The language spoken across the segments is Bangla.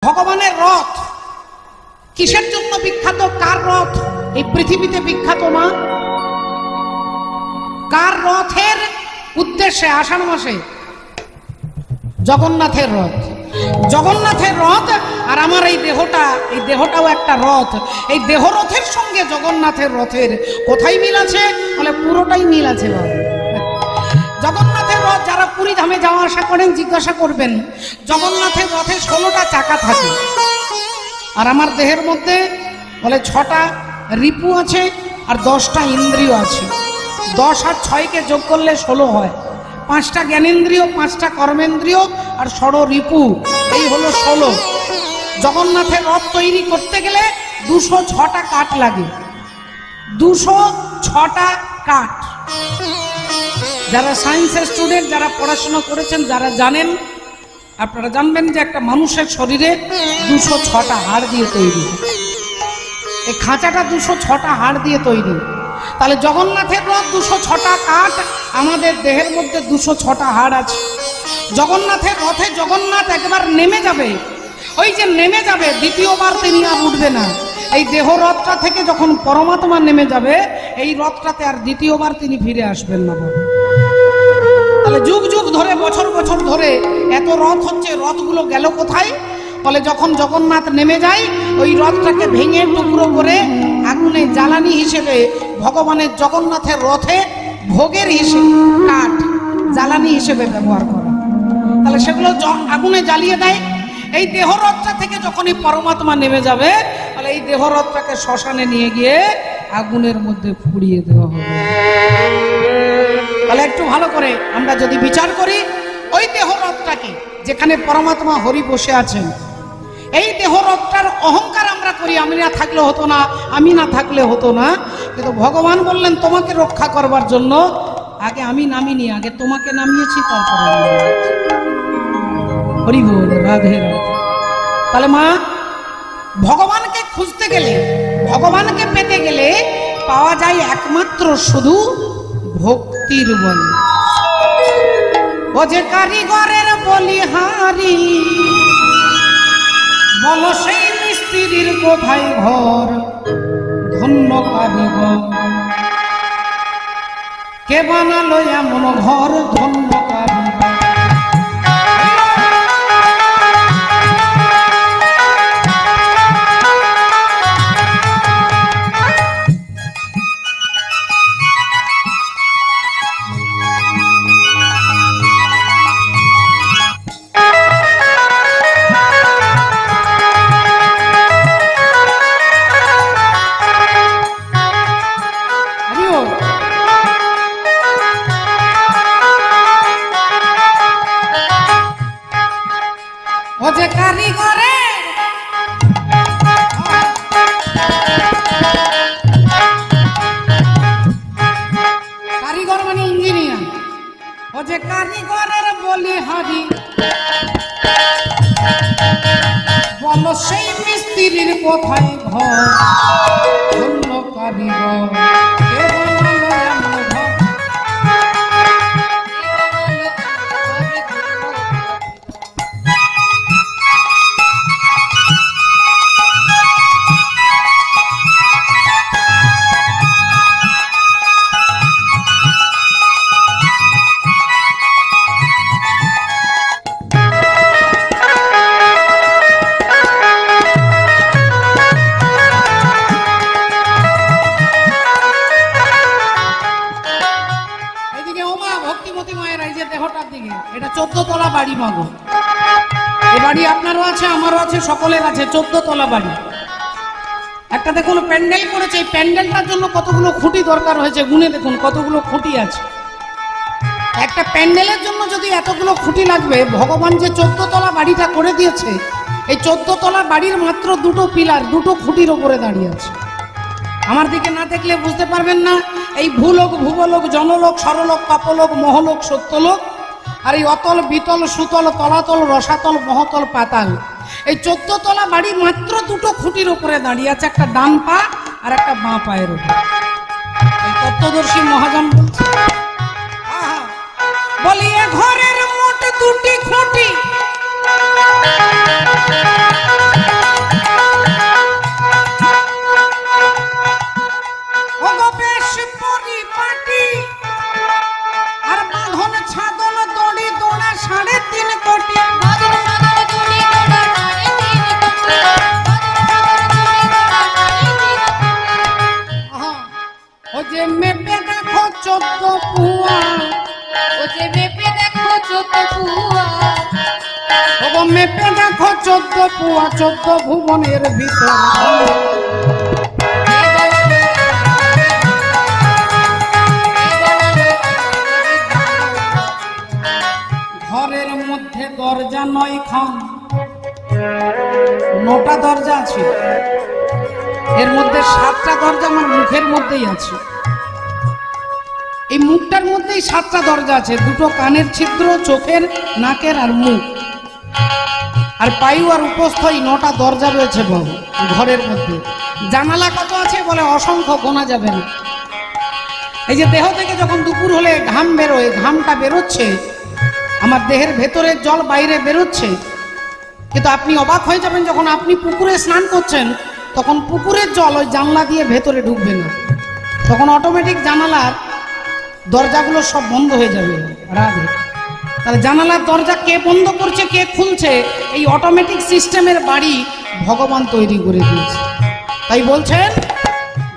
ভগবানের রথ কিসের জন্য বিখ্যাত? কার রথ এই পৃথিবীতে বিখ্যাত মা? কার রথের উদ্দেশ্যে? আষাঢ় মাসে জগন্নাথের রথ। জগন্নাথের রথ আর আমার এই দেহটাও একটা রথ। এই দেহরথের সঙ্গে জগন্নাথের রথের কোথায় মিল আছে? বলে পুরোটাই মিল আছে বাবা। জগন্নাথের রথ যারা পুরী ধামে যাওয়া আসা করেন জিজ্ঞাসা করবেন, জগন্নাথের রথে 16টা চাকা থাকে আর আমার দেহের মধ্যে বলে 6টা রিপু আছে আর 10টা ইন্দ্রিয় আছে। 10 আর 6কে যোগ করলে 16 হয়। 5টা জ্ঞানেন্দ্রিয়, 5টা কর্মেন্দ্রিয় আর 16 রিপু, এই হলো 16। জগন্নাথের রথ তৈরি করতে গেলে 206টা কাঠ লাগে। 206টা কাঠ। যারা সায়েন্সের স্টুডেন্ট, যারা পড়াশোনা করেছেন, যারা জানেন, আপনারা জানবেন যে একটা মানুষের শরীরে 206টা হাড় দিয়ে তৈরি। এই খাঁচাটা 206টা হাড় দিয়ে তৈরি। তাহলে জগন্নাথের রথ 206টা কাঠ, আমাদের দেহের মধ্যে 206টা হাড় আছে। জগন্নাথের রথে জগন্নাথ একবার নেমে যাবে, ওই যে নেমে যাবে, দ্বিতীয়বার তিনি আর উঠবে না। এই দেহ রথটা থেকে যখন পরমাত্মা নেমে যাবে, এই রথটাতে আর দ্বিতীয়বার তিনি ফিরে আসবেন না। তাহলে যুগ যুগ ধরে, বছর বছর ধরে এত রথ হচ্ছে, রথগুলো গেল কোথায়? বলে যখন জগন্নাথ নেমে যায়, ওই রথটাকে ভেঙে টুকরো করে আগুনে জ্বালানি হিসেবে ভগবানের জগন্নাথের রথে ভোগের হিসেবে কাঠ জ্বালানি হিসেবে ব্যবহার করা। তাহলে সেগুলো আগুনে জ্বালিয়ে দেয়। এই দেহরথটা থেকে যখনই পরমাত্মা নেমে যাবে, তাহলে এই দেহরথটাকে শ্মশানে নিয়ে গিয়ে আগুনের মধ্যে পুড়িয়ে দেওয়া হবে। তাহলে একটু ভালো করে আমরা যদি বিচার করি, ওই দেহরথটাকে যেখানে পরমাত্মা হরি বসে আছেন, এই দেহরথটার অহংকার আমরা করি, আমি না থাকলে হতো না, আমি না থাকলে হতো না। কিন্তু ভগবান বললেন তোমাকে রক্ষা করবার জন্য আগে আমি নামিনি, আগে তোমাকে নামিয়েছি, তারপরে হরি বল, রাধে রাধে। তাহলে মা, ভগবানকে খুঁজতে গেলে, ভগবানকে পেতে গেলে পাওয়া যায় একমাত্র শুধু ভক্তির বল। ও যে কারিগরের বলিহারি, বল সেই মিস্ত্রির কোথায় ঘর? ধন্য কারিগর, কে বানালো এমন ঘর? ধন্য কারিগর। কারিগর মানে ইঞ্জিনিয়ার। ও যে কারিগরের বলিহারি, বল সেই মিস্ত্রির কোথায় ঘর? ধন্য কারিগর, কে বানালো এমন ঘর? এটা 14 তলা বাড়ি মাগো। এই বাড়ি আপনারও আছে, আমারও আছে, সকলের আছে। 14 তলা বাড়ি। একটা দেখুন প্যান্ডেল করেছে, এই প্যান্ডেলটার জন্য কতগুলো খুঁটি দরকার হয়েছে, গুনে দেখুন কতগুলো খুঁটি আছে। একটা প্যান্ডেলের জন্য যদি এতগুলো খুঁটি লাগবে, ভগবান যে 14 তলা বাড়িটা করে দিয়েছে, এই 14 তলা বাড়ির মাত্র 2টো পিলার, 2টো খুঁটির ওপরে দাঁড়িয়ে আছে। আমার দিকে না দেখলে বুঝতে পারবেন না। এই ভূলোক, ভুবলোক, জনলোক, সরলোক, পাপলোক, মহলোক, সত্যলোক, আর এই অতল, বিতল, সুতল, তলাতল, রসাতল, মহতল, পাতাল, এই 14 তলা বাড়ি মাত্র 2টো খুঁটির উপরে দাঁড়িয়ে আছে, একটা ডান পা আর একটা বাঁ পায়ের উপর। এই তত্ত্বদর্শী মহাজন বলছে, বলি এ ঘরের মোট 2টি খুঁটি, 14 পুয়া, ও যে মেপে দেখো 14 পুয়া, ওগো মেপে দেখো 14 পুয়া, 14 ভুবনের ভিতর। ঘরের মধ্যে দরজা 9 খান, 9টা দরজা আছে, এর মধ্যে 7টা দরজা আমার মুখের মধ্যেই আছে। এই মুখটার মধ্যেই 7টা দরজা আছে, 2টো কানের ছিদ্র, চোখের, নাকের আর মুখ, আর পায়ু আর উপস্থ, এই 9টা দরজা রয়েছে বাবু ঘরের মধ্যে। জানালা কত আছে বলে অসংখ্য, গোনা যাবে না। এই যে দেহ থেকে যখন দুপুর হলে ঘাম বেরোয়, ঘামটা বেরোচ্ছে, আমার দেহের ভেতরের জল বাইরে বেরোচ্ছে, কিন্তু আপনি অবাক হয়ে যাবেন যখন আপনি পুকুরে স্নান করছেন, তখন পুকুরের জল ওই জানলা দিয়ে ভেতরে ঢুকবে না, তখন অটোমেটিক জানালার দরজাগুলো সব বন্ধ হয়ে যাবে। রাধে। তাহলে জানালার দরজা কে বন্ধ করছে, কে খুলছে, এই অটোমেটিক সিস্টেমের বাড়ি ভগবান তৈরি করে দিয়েছে। তাই বলছেন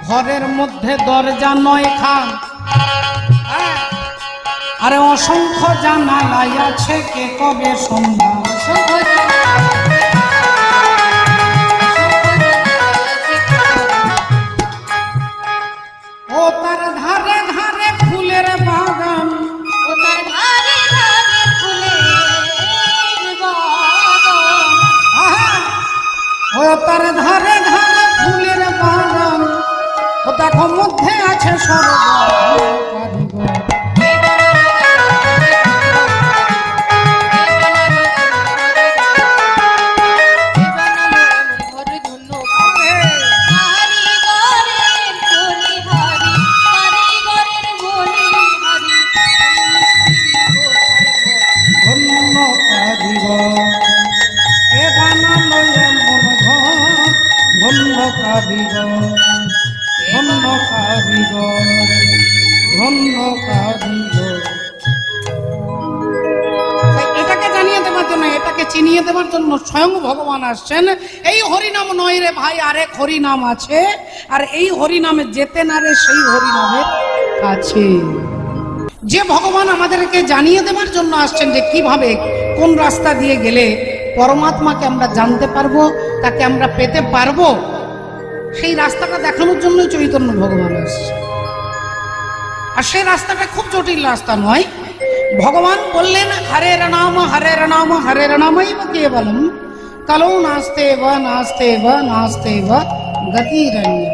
ঘরের মধ্যে দরজা 9 খান, আরে অসংখ্য জানালাই আছে, কে কবে সন্ধ্যা। ও তার ধারে ধারে ফুলের বাগান, ও তার ধারে ধারে ফুলের বাগান, ও তার ধারে ধারে ফুলের বাগান, ও দেখো মধ্যে আছে সরোবর। এটাকে জানিয়ে দেওয়ার জন্য, এটাকে চিনিয়ে দেওয়ার জন্য স্বয়ং ভগবান আসছেন। এই হরিনাম নয় রে ভাই, আরেক হরিনাম আছে, আর এই হরিনামে যেতে না রে সেই হরিনামের কাছে। যে ভগবান আমাদেরকে জানিয়ে দেওয়ার জন্য আসছেন যে কিভাবে কোন রাস্তা দিয়ে গেলে পরমাত্মাকে আমরা জানতে পারবো, তাকে আমরা পেতে পারবো, সেই রাস্তাটা দেখানোর জন্যই চৈতন্য ভগবান আসছে। আর সেই রাস্তাটা খুব জটিল রাস্তা নয়। ভগবান বললেন হরে নাম হরে নাম হরে নামৈব কেবলম কলৌ নাস্তে বা নাস্তে বা নাস্তে বা গতিরণ্য।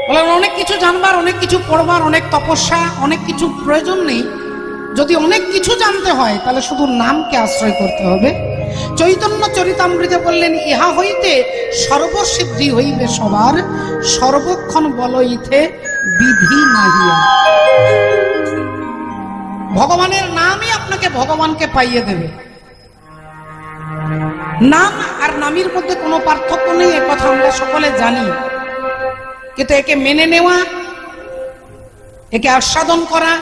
বলেন অনেক কিছু জানবার, অনেক কিছু পড়বার, অনেক তপস্যা, অনেক কিছু প্রয়োজন নেই। যদি অনেক কিছু জানতে হয় তাহলে শুধু নামকে আশ্রয় করতে হবে। চৈতন্য চরিতামৃতে বললেন ইহা হইতে সর্বসিদ্ধি হইবে সবার, সর্বক্ষণ বলইতে বিধি নাহিয়া। ভগবানের নামই আপনাকে ভগবানকে পাইয়ে দেবে। নাম আর নামের মধ্যে কোনো পার্থক্য নেই, এ কথা আমরা সকলে জানি, কিন্তু একে মেনে নেওয়া, একে আস্বাদন করা,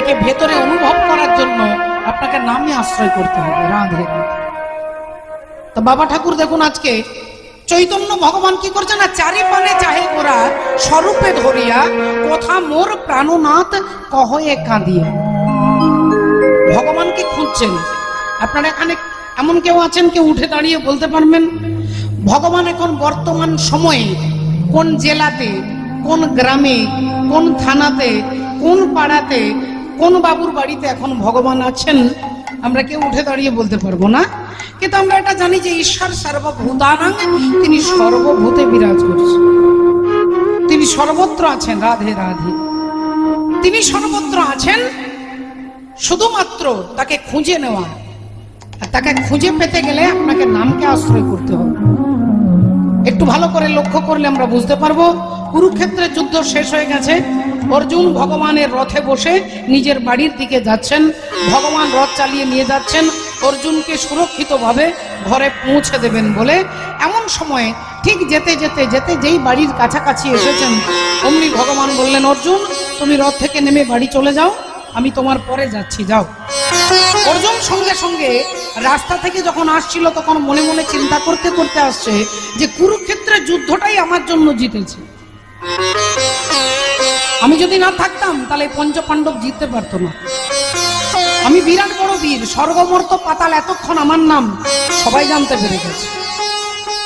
একে ভেতরে অনুভব করার জন্য আপনাকে নামে আশ্রয় করতে হবে। রাধে। তো বাবা ঠাকুর দেখুন আজকে চৈতন্য ভগবান কি করছে না, চারি পানে চাহে গোরা স্বরূপে ধরিয়া কথা মোর প্রাণনাথ কহয়ে কাঁদিয়া। ভগবানকে খুঁজছেন। আপনারা এখানে এমন কেউ আছেন কেউ উঠে দাঁড়িয়ে বলতে পারবেন ভগবান এখন বর্তমান সময়ে কোন জেলাতে, কোন গ্রামে, কোন থানাতে, কোন পাড়াতে, কোন বাবুর বাড়িতে এখন ভগবান আছেন? আমরা কেউ উঠে দাঁড়িয়ে বলতে পারবো না, কিন্তু আমরা এটা জানি যে ঈশ্বর সর্বভূতানাং, তিনি সর্বভূতে বিরাজ করছেন, তিনি সর্বত্র আছেন। রাধে রাধে। তিনি সর্বত্র আছেন, শুধুমাত্র তাকে খুঁজে নেওয়া, আর তাকে খুঁজে পেতে গেলে আপনাকে নামকে আশ্রয় করতে হবে। একটু ভালো করে লক্ষ্য করলে আমরা বুঝতে পারবো কুরুক্ষেত্রের যুদ্ধ শেষ হয়ে গেছে, অর্জুন ভগবানের রথে বসে নিজের বাড়ির দিকে যাচ্ছেন, ভগবান রথ চালিয়ে নিয়ে যাচ্ছেন অর্জুনকে সুরক্ষিতভাবে ঘরে পৌঁছে দেবেন বলে। এমন সময়ে ঠিক যেতে যেতে যেতে যেই বাড়ির কাছাকাছি এসেছেন অমনি ভগবান বললেন, অর্জুন তুমি রথ থেকে নেমে বাড়ি চলে যাও, আমি তোমার পরে যাচ্ছি, যাও। অর্জুন সঙ্গে সঙ্গে রাস্তা থেকে যখন আসছিল তখন মনে মনে চিন্তা করতে করতে আসছে যে কুরুক্ষেত্রের যুদ্ধটাই আমার জন্য জিতেছে। আমি যদি না থাকতাম তাহলে পঞ্চপাণ্ডব জিততে পারতো না। আমি বিরাট বড় বীর, স্বর্গমর্ত পাতাল এতক্ষণ আমার নাম সবাই জানতে পেরে গেছে।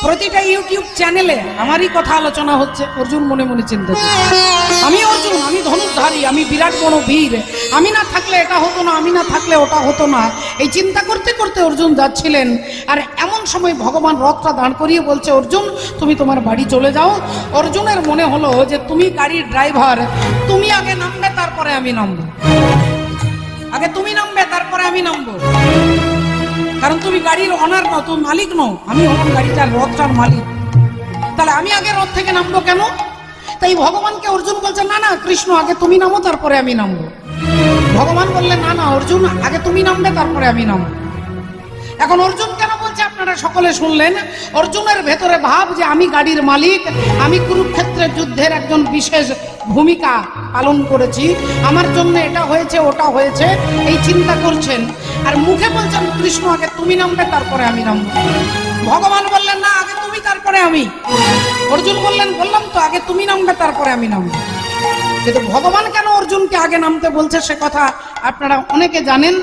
প্রতিটা ইউটিউব চ্যানেলে আমারই কথা আলোচনা হচ্ছে। অর্জুন মনে মনে চিন্তা করছে, আমি অর্জুন, আমি ধনুর্ধারী, আমি বিরাট বড় বীর, আমি না থাকলে এটা হতো না, আমি না থাকলে ওটা হতো না। এই চিন্তা করতে করতে অর্জুন যাচ্ছিলেন। আর এমন সময় ভগবান রথটা দাঁড় করিয়ে বলছে, অর্জুন তুমি তোমার বাড়ি চলে যাও। অর্জুনের মনে হলো যে তুমি গাড়ির ড্রাইভার, তুমি আগে নামবে তারপরে আমি নামবো, আগে তুমি নামবে তারপরে আমি নামবো। কারণ তুমি গাড়ির অনার নও, তুমি মালিক নও, আমি হলাম গাড়িটার, রথটার মালিক। তাহলে আমি আগে রথ থেকে নামবো কেন? তাই ভগবানকে অর্জুন বলছে, না না কৃষ্ণ আগে তুমি নামো তারপরে আমি নামবো। ভগবান বললেন, না না অর্জুন আগে তুমি নামবে তারপরে আমি নামবো। এখন অর্জুন কেন বলছে আপনারা সকলে শুনলেন। অর্জুনের ভেতরে ভাব যে আমি গাড়ির মালিক, আমি কুরুক্ষেত্রের যুদ্ধের একজন বিশেষ ভূমিকা পালন করেছি, আমার জন্য এটা হয়েছে ওটা হয়েছে, এই চিন্তা করছেন। আর মুখে বলছেন কৃষ্ণ আগে তুমি নামবে তারপরে আমি নামবো। ভগবান বললেন, না আগে তুমি তারপরে আমি। অর্জুন বললেন, বললাম তো আগে তুমি নামবে তারপরে আমি নামবো। কিন্তু ভগবান কেন অর্জুনকে আগে নামতে বলছে সে কথা আপনারা অনেকে জানেন,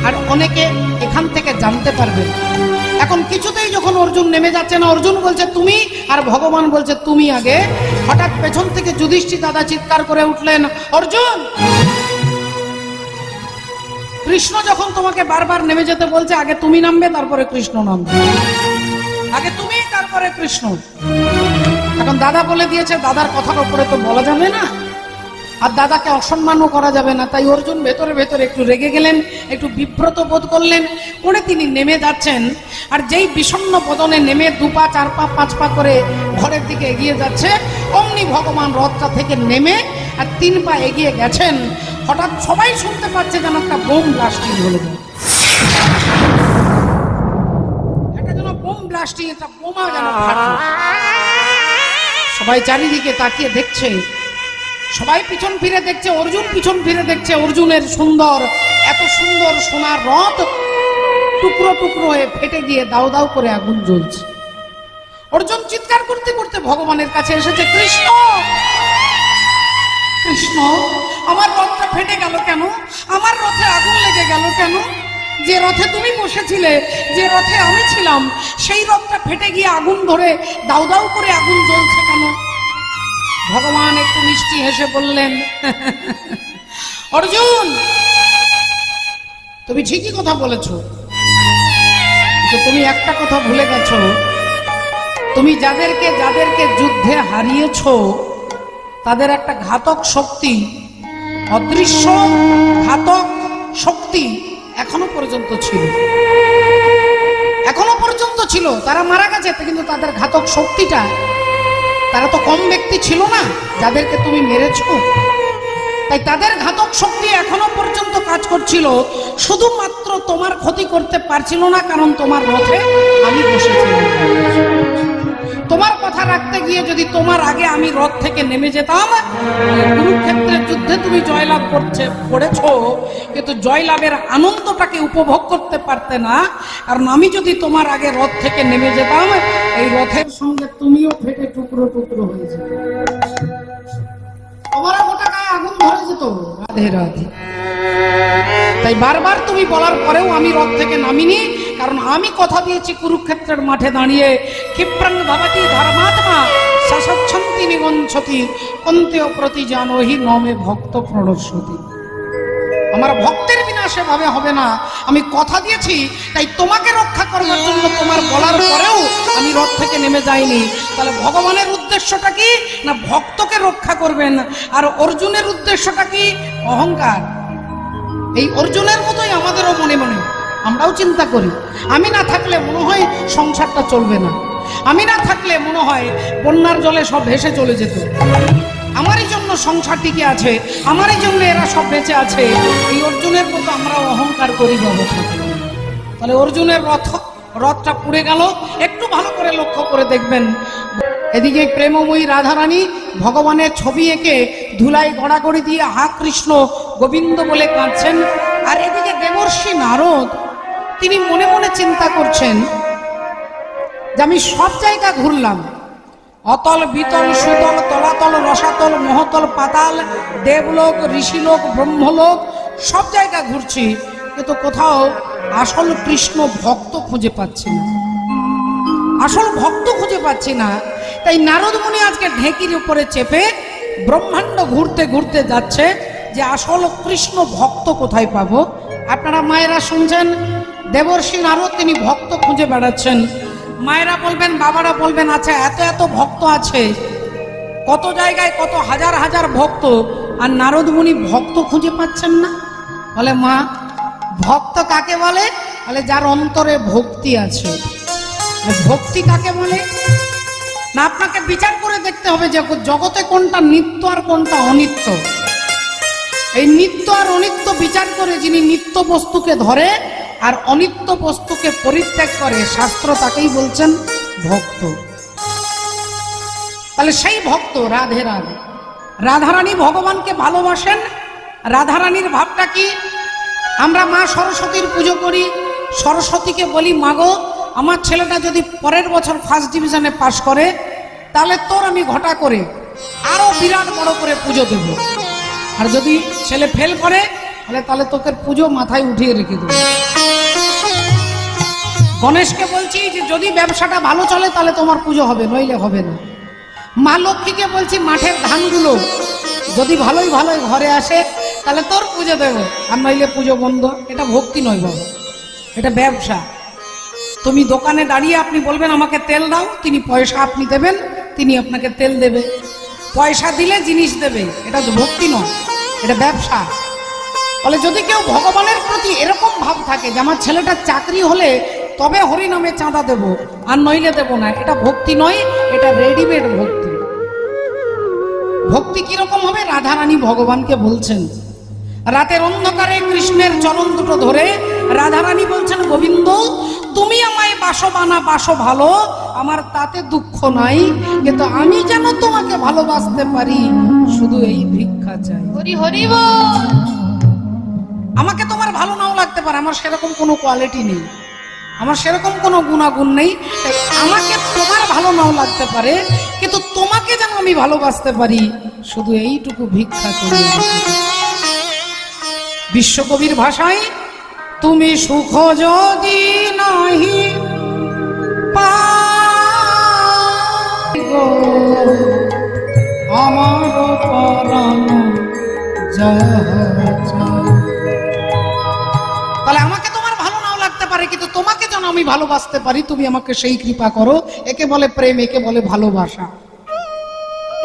আর অনেকে এখান থেকে জানতে পারবেন। এখন কিছুতেই যখন অর্জুন নেমে যাচ্ছে না, অর্জুন বলছে তুমি, আর ভগবান বলছে তুমি আগে। হঠাৎ পেছন থেকে যুধিষ্ঠির দাদা চিৎকার করে উঠলেন, অর্জুন কৃষ্ণ যখন তোমাকে বারবার নেমে যেতে বলছে আগে তুমি নামবে তারপরে কৃষ্ণ নামবে, আগে তুমি তারপরে কৃষ্ণ। এখন দাদা বলে দিয়েছে, দাদার কথার উপরে তো বলা যাবে না, আর দাদাকে অসম্মানও করা যাবে না। তাই অর্জুন ভেতরে ভেতরে একটু রেগে গেলেন, একটু বিব্রত বোধ করলেন, করে তিনি নেমে যাচ্ছেন। আর যেই বিষণ্ণ বদনে নেমে 2 পা 4 পা 5 পা করে ঘরের দিকে এগিয়ে যাচ্ছে, অমনি ভগবান রথটা থেকে নেমে আর 3 পা এগিয়ে গেছেন। হঠাৎ সবাই শুনতে পাচ্ছে যেন একটা বোম ব্লাস্টিং হলো, একটা যেন বোম ব্লাস্টিং, একটা বোমা যেন ফাটলো। সবাই চারিদিকে তাকিয়ে দেখছে, সবাই পিছন ফিরে দেখছে, অর্জুন পিছন ফিরে দেখছে। অর্জুনের সুন্দর, এত সুন্দর সোনার রথ টুকরো টুকরো হয়ে ফেটে গিয়ে দাও দাও করে আগুন জ্বলছে। অর্জুন চিৎকার করতে করতে ভগবানের কাছে এসেছে, কৃষ্ণ কৃষ্ণ আমার রথটা ফেটে গেল কেন? আমার রথে আগুন লেগে গেল কেন? যে রথে তুমি বসেছিলে, যে রথে আমি ছিলাম, সেই রথটা ফেটে গিয়ে আগুন ধরে দাউ দাউ করে আগুন জ্বলছে কেন? ভগবান একটু মিষ্টি হেসে বললেন, অর্জুন তুমি ঠিকই কথা বলেছো, তুমি একটা কথা ভুলে গেছো। তুমি যাদেরকে যাদেরকে যুদ্ধে হারিয়েছো তাদের একটা ঘাতক শক্তি, অদৃশ্য ঘাতক শক্তি এখনো পর্যন্ত ছিল, এখনো পর্যন্ত ছিল। তারা মারা গেছে, কিন্তু তাদের ঘাতক শক্তিটা, তারা তো কম ব্যক্তি ছিল না যাদেরকে তুমি মেরেছো। তাই তাদের ঘাতক শক্তি এখনো পর্যন্ত কাজ করছিল, শুধুমাত্র তোমার ক্ষতি করতে পারছিল না, কারণ তোমার রথে আমি বসেছিলাম। তোমার কথা রাখতে গিয়ে যদি তোমার আগে আমি রথ থেকে নেমে যেতাম, কুরুক্ষেত্রের যুদ্ধে তুমি জয়লাভ করেছো, কিন্তু জয়লাভের আনন্দটাকে উপভোগ করতে পারতে না। কারণ আমি যদি তোমার আগে রথ থেকে নেমে যেতাম, এই রথের সঙ্গে তুমিও ফেটে টুকরো টুকরো হয়ে যেত, তোমারও গোটা গায়ে আগুন ধরে যেত। রাধে রাধে। তাই বারবার তুমি বলার পরেও আমি রথ থেকে নামিনি, কারণ আমি কথা দিয়েছি কুরুক্ষেত্রের মাঠে দাঁড়িয়ে, ক্ষিপ্রং ভবতি ধর্মাত্মা সসচ্ছন্তি নিগঞ্ছতি কন্তেয় প্রতি জানোহি নমে ভক্ত প্রণশ্যতি। আমার ভক্তের বিনা সেভাবে হবে না, আমি কথা দিয়েছি। তাই তোমাকে রক্ষা করার জন্য তোমার বলার পরেও আমি রথ থেকে নেমে যাইনি। তাহলে ভগবানের উদ্দেশ্যটা কি না? ভক্তকে রক্ষা করবেন। আর অর্জুনের উদ্দেশ্যটা কি? অহংকার। এই অর্জুনের মতোই আমাদেরও মনে মনে আমরাও চিন্তা করি, আমি না থাকলে মনে হয় সংসারটা চলবে না, আমি না থাকলে মনে হয় বন্যার জলে সব ভেসে চলে যেত, আমারই জন্য সংসার টিকে আছে, আমারই জন্য এরা সব বেঁচে আছে। এই অর্জুনের মতো আমরাও অহংকার করি ব্যবহার। তাহলে অর্জুনের রথটা পুড়ে গেল। একটু ভালো করে লক্ষ্য করে দেখবেন, এদিকে প্রেমময়ী রাধারানী ভগবানের ছবি এঁকে ধুলায় গড়াগড়ি দিয়ে হা কৃষ্ণ গোবিন্দ বলে কাঁদছেন। আর এদিকে দেবর্ষি নারদ তিনি মনে মনে চিন্তা করছেন যে আমি সব জায়গা ঘুরলাম, অতল বিতল সুতল তলাতল রসাতল মহতল পাতাল দেবলোক ঋষিলোক ব্রহ্মলোক সব জায়গা ঘুরছি, কিন্তু কোথাও আসল কৃষ্ণ ভক্ত খুঁজে পাচ্ছি না, আসল ভক্ত খুঁজে পাচ্ছি না। তাই নারদ মুনি আজকে ঢেঁকির উপরে চেপে ব্রহ্মাণ্ড ঘুরতে ঘুরতে যাচ্ছে যে আসল কৃষ্ণ ভক্ত কোথায় পাবো। আপনারা মায়েরা শুনছেন, দেবর্ষি নারদ তিনি ভক্ত খুঁজে বেড়াচ্ছেন। মায়েরা বলবেন, বাবারা বলবেন, আচ্ছা এত এত ভক্ত আছে, কত জায়গায় কত হাজার হাজার ভক্ত, আর নারদ মুনি ভক্ত খুঁজে পাচ্ছেন না। বলে মা, ভক্ত কাকে বলে? বলে যার অন্তরে ভক্তি আছে। ভক্তি কাকে বলে? না, আপনাকে বিচার করে দেখতে হবে যে জগতে কোনটা নিত্য আর কোনটা অনিত্য। এই নিত্য আর অনিত্য বিচার করে যিনি নিত্য বস্তুকে ধরে আর অনিত্য বস্তুকে পরিত্যাগ করে, শাস্ত্র তাকেই বলছেন ভক্ত। তাহলে সেই ভক্ত রাধে রাধে। রাধারানী ভগবানকে ভালোবাসেন। রাধারানীর ভাবটা কি? আমরা মা সরস্বতীর পুজো করি, সরস্বতীকে বলি, মাগো আমার ছেলেটা যদি পরের বছর ফার্স্ট ডিভিশনে পাশ করে, তাহলে তোর আমি ঘটা করে আরো বিরাট বড় করে পুজো দেব, আর যদি ছেলে ফেল করে তাহলে তোকে পুজো মাথায় উঠিয়ে রেখে দেবো। গণেশকে বলছি যে যদি ব্যবসাটা ভালো চলে তাহলে তোমার পুজো হবে, নইলে হবে না। মা লক্ষ্মীকে বলছি মাঠের ধানগুলো যদি ভালোই ভালোই ঘরে আসে তাহলে তোর পুজো দেবো, আর নইলে পুজো বন্ধ। এটা ভক্তি নয় বাবা, এটা ব্যবসা। তুমি দোকানে দাঁড়িয়ে আপনি বলবেন আমাকে তেল দাও, তিনি পয়সা আপনি দেবেন, তিনি আপনাকে তেল দেবে। পয়সা দিলে জিনিস দেবে, এটা তো ভক্তি নয়, এটা ব্যবসা। বলে যদি কেউ ভগবানের প্রতি এরকম ভাব থাকে যে আমার ছেলেটার চাকরি হলে তবে হরিনামে চাঁদা দেব, আর নইলে দেব না, এটা ভক্তি নয়, এটা রেডিমেড ভক্তি। ভক্তি কিরকম হবে? রাধারানী ভগবানকে বলছেন, রাতের অন্ধকারে কৃষ্ণের চরণ দুটো ধরে রাধারানী বলছেন, গোবিন্দ তুমি আমায় বাসো বানা, বাসো ভালো, আমার তাতে দুঃখ নাই, কিন্তু আমি যেন তোমাকে ভালোবাসতে পারি শুধু এই ভিক্ষা চাই। হরি হরি বল। আমাকে তোমার ভালো নাও লাগতে পারে, আমার সেরকম কোনো কোয়ালিটি নেই, আমার সেরকম কোনো গুণাগুণ নেই, তাই আমাকে তোমার ভালো নাও লাগতে পারে, কিন্তু তোমাকে যেন আমি ভালোবাসতে পারি শুধু এইটুকু ভিক্ষা করি। বিশ্বকবির ভাষায়, তুমি সুখ যদি নাহি পাগো আমার পরাণ যাচা। তাহলে আমাকে তোমার ভালো নাও লাগতে পারে, কিন্তু তোমাকে যেন আমি ভালোবাসতে পারি, তুমি আমাকে সেই কৃপা করো। একে বলে প্রেম, একে বলে ভালোবাসা,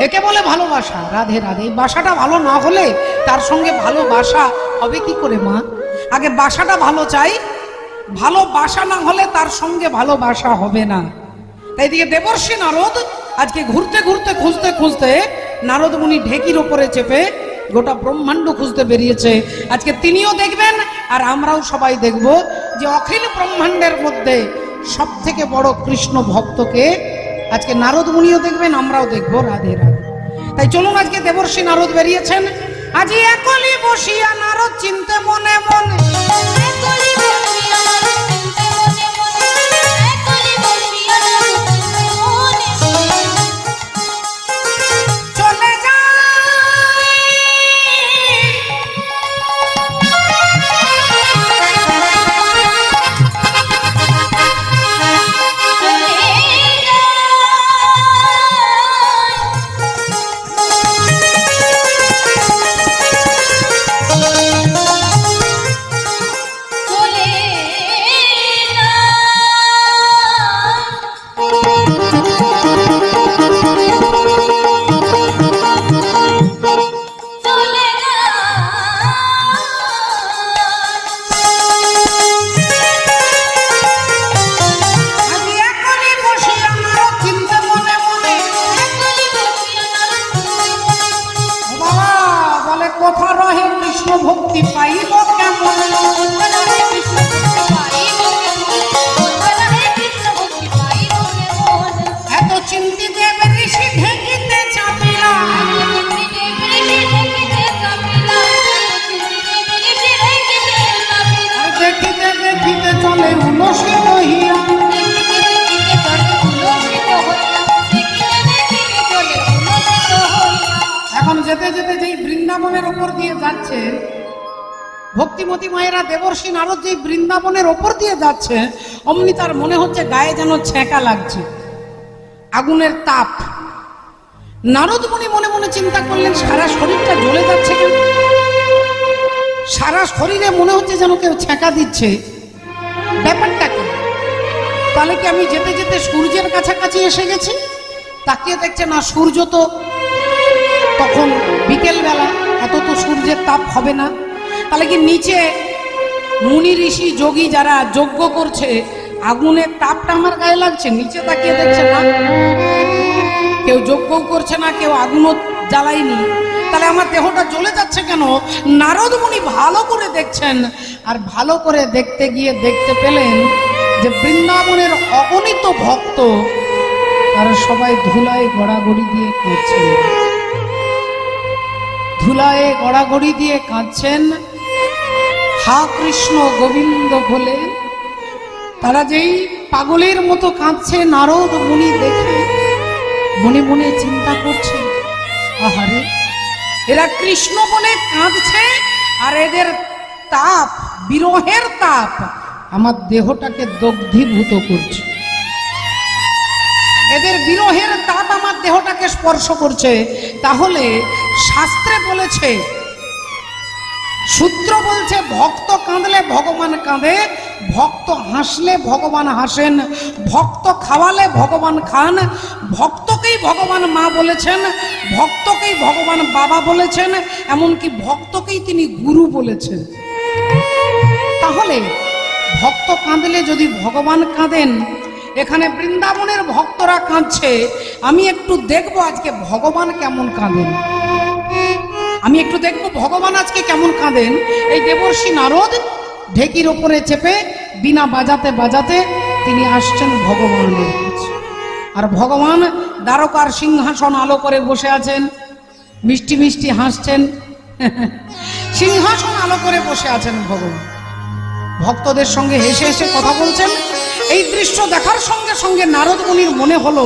একে বলে ভালোবাসা। রাধে রাধে। এই বাসাটা ভালো না হলে তার সঙ্গে ভালোবাসা হবে কি করে মা? আগে বাসাটা ভালো চাই, ভালোবাসা না হলে তার সঙ্গে ভালোবাসা হবে না। তাই দিকে দেবর্ষি নারদ আজকে ঘুরতে ঘুরতে খুঁজতে খুঁজতে নারদ মুনি ঢেকির ওপরে চেপে গোটা ব্রহ্মাণ্ড খুঁজতে বেরিয়েছে। আজকে তিনিও দেখবেন আর আমরাও সবাই দেখব যে অখিল ব্রহ্মাণ্ডের মধ্যে সব থেকে বড় কৃষ্ণ ভক্তকে আজকে নারদ মুনিও দেখবেন, আমরাও দেখবো। রাধে রাধে। তাই চলুন, আজকে দেবর্ষি নারদ বেরিয়েছেন। আজি একলি বসিয়া নারদ চিন্তে মনে মনে, চলে যাচ্ছে, ভক্তিমতী মায়েরা দেবর্ষী নারদ যে বৃন্দাবনের ওপর দিয়ে যাচ্ছে, অমনি তার মনে হচ্ছে গায়ে যেন ছ্যাঁকা লাগছে, আগুনের তাপ। নারদ মুনি মনে মনে চিন্তা করলেন, সারা শরীরটা জ্বলে যাচ্ছে কেন? সারা শরীরে মনে হচ্ছে যেন কেউ ছ্যাঁকা দিচ্ছে, ব্যাপারটা কি? তাহলে কি আমি যেতে যেতে সূর্যের কাছাকাছি এসে গেছি? তাকিয়ে দেখছে না, সূর্য তো তখন বিকেল বেলা, এত তো সূর্যের তাপ হবে না। তাহলে কি নিচে মুনি ঋষি যোগী যারা যজ্ঞ করছে, আগুনের তাপটা আমার গায়ে লাগছে? নিচে তাকিয়ে দেখছে না, কেউ যজ্ঞও করছে না, কেউ আগুনও জ্বালায়নি, তাহলে আমার দেহটা জ্বলে যাচ্ছে কেন? নারদ মুনি ভালো করে দেখছেন, আর ভালো করে দেখতে গিয়ে দেখতে পেলেন যে বৃন্দাবনের অগণিত ভক্ত তারা সবাই ধুলায় গড়াগড়ি দিয়ে কাঁদছেন, ধুলায় গড়াগড়ি দিয়ে কাঁদছেন, হা কৃষ্ণ গোবিন্দ বলে। তারা যেই পাগলের মতো কাঁদছে, নারদ মুনি দেখে মনে মনে চিন্তা করছে, আহারে এরা কৃষ্ণ বলে কাঁদছে, আর এদের তাপ, বিরহের তাপ আমার দেহটাকে দগ্ধীভূত করছে, এদের বিরহের তাপ আমার দেহটাকে স্পর্শ করছে। তাহলে শাস্ত্রে বলেছে, সূত্র বলছে, ভক্ত কাঁদলে ভগবান কাঁদে, ভক্ত হাসলে ভগবান হাসেন, ভক্ত খাওয়ালে ভগবান খান, ভক্তকেই ভগবান মা বলেছেন, ভক্তকেই ভগবান বাবা বলেছেন, এমনকি ভক্তকেই তিনি গুরু বলেছেন। তাহলে ভক্ত কাঁদলে যদি ভগবান কাঁদেন, এখানে বৃন্দাবনের ভক্তরা কাঁদছে, আমি একটু দেখবো আজকে ভগবান কেমন কাঁদেন, আমি একটু দেখবো ভগবান আজকে কেমন কাঁদেন। এই দেবর্ষী নারদ ঢেকির ওপরে চেপে বিনা বাজাতে বাজাতে তিনি আসছেন ভগবানের কাছে। আর ভগবান দ্বারকার সিংহাসন আলো করে বসে আছেন, মিষ্টি মিষ্টি হাসছেন, সিংহাসন আলো করে বসে আছেন ভগবান, ভক্তদের সঙ্গে হেসে হেসে কথা বলছেন। এই দৃশ্য দেখার সঙ্গে সঙ্গে নারদ মুনির মনে হলো,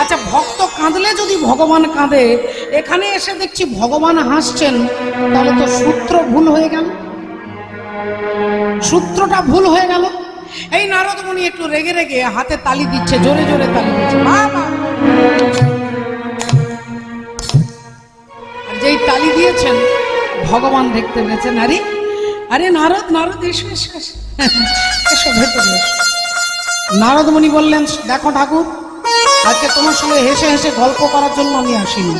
আচ্ছা ভক্ত কাঁদলে যদি ভগবান কাঁদে, এখানে এসে দেখছি ভগবান হাসছেন, তাহলে তো সূত্র ভুল হয়ে গেল, সূত্রটা ভুল হয়ে গেল। এই নারদ মুনি একটু রেগে রেগে হাতে তালি দিচ্ছে, জোরে জোরে তালি দিচ্ছে, বাবা। যেই তালি দিয়েছেন, ভগবান দেখতে পেয়েছেন, আরে আরে নারদ, নারদ এসো এসো এসো, ভেতরে এসো। নারদ মুনি বললেন, দেখো ঠাকুর, আজকে তোমার সঙ্গে হেসে হেসে গল্প করার জন্য আমি আসিনি,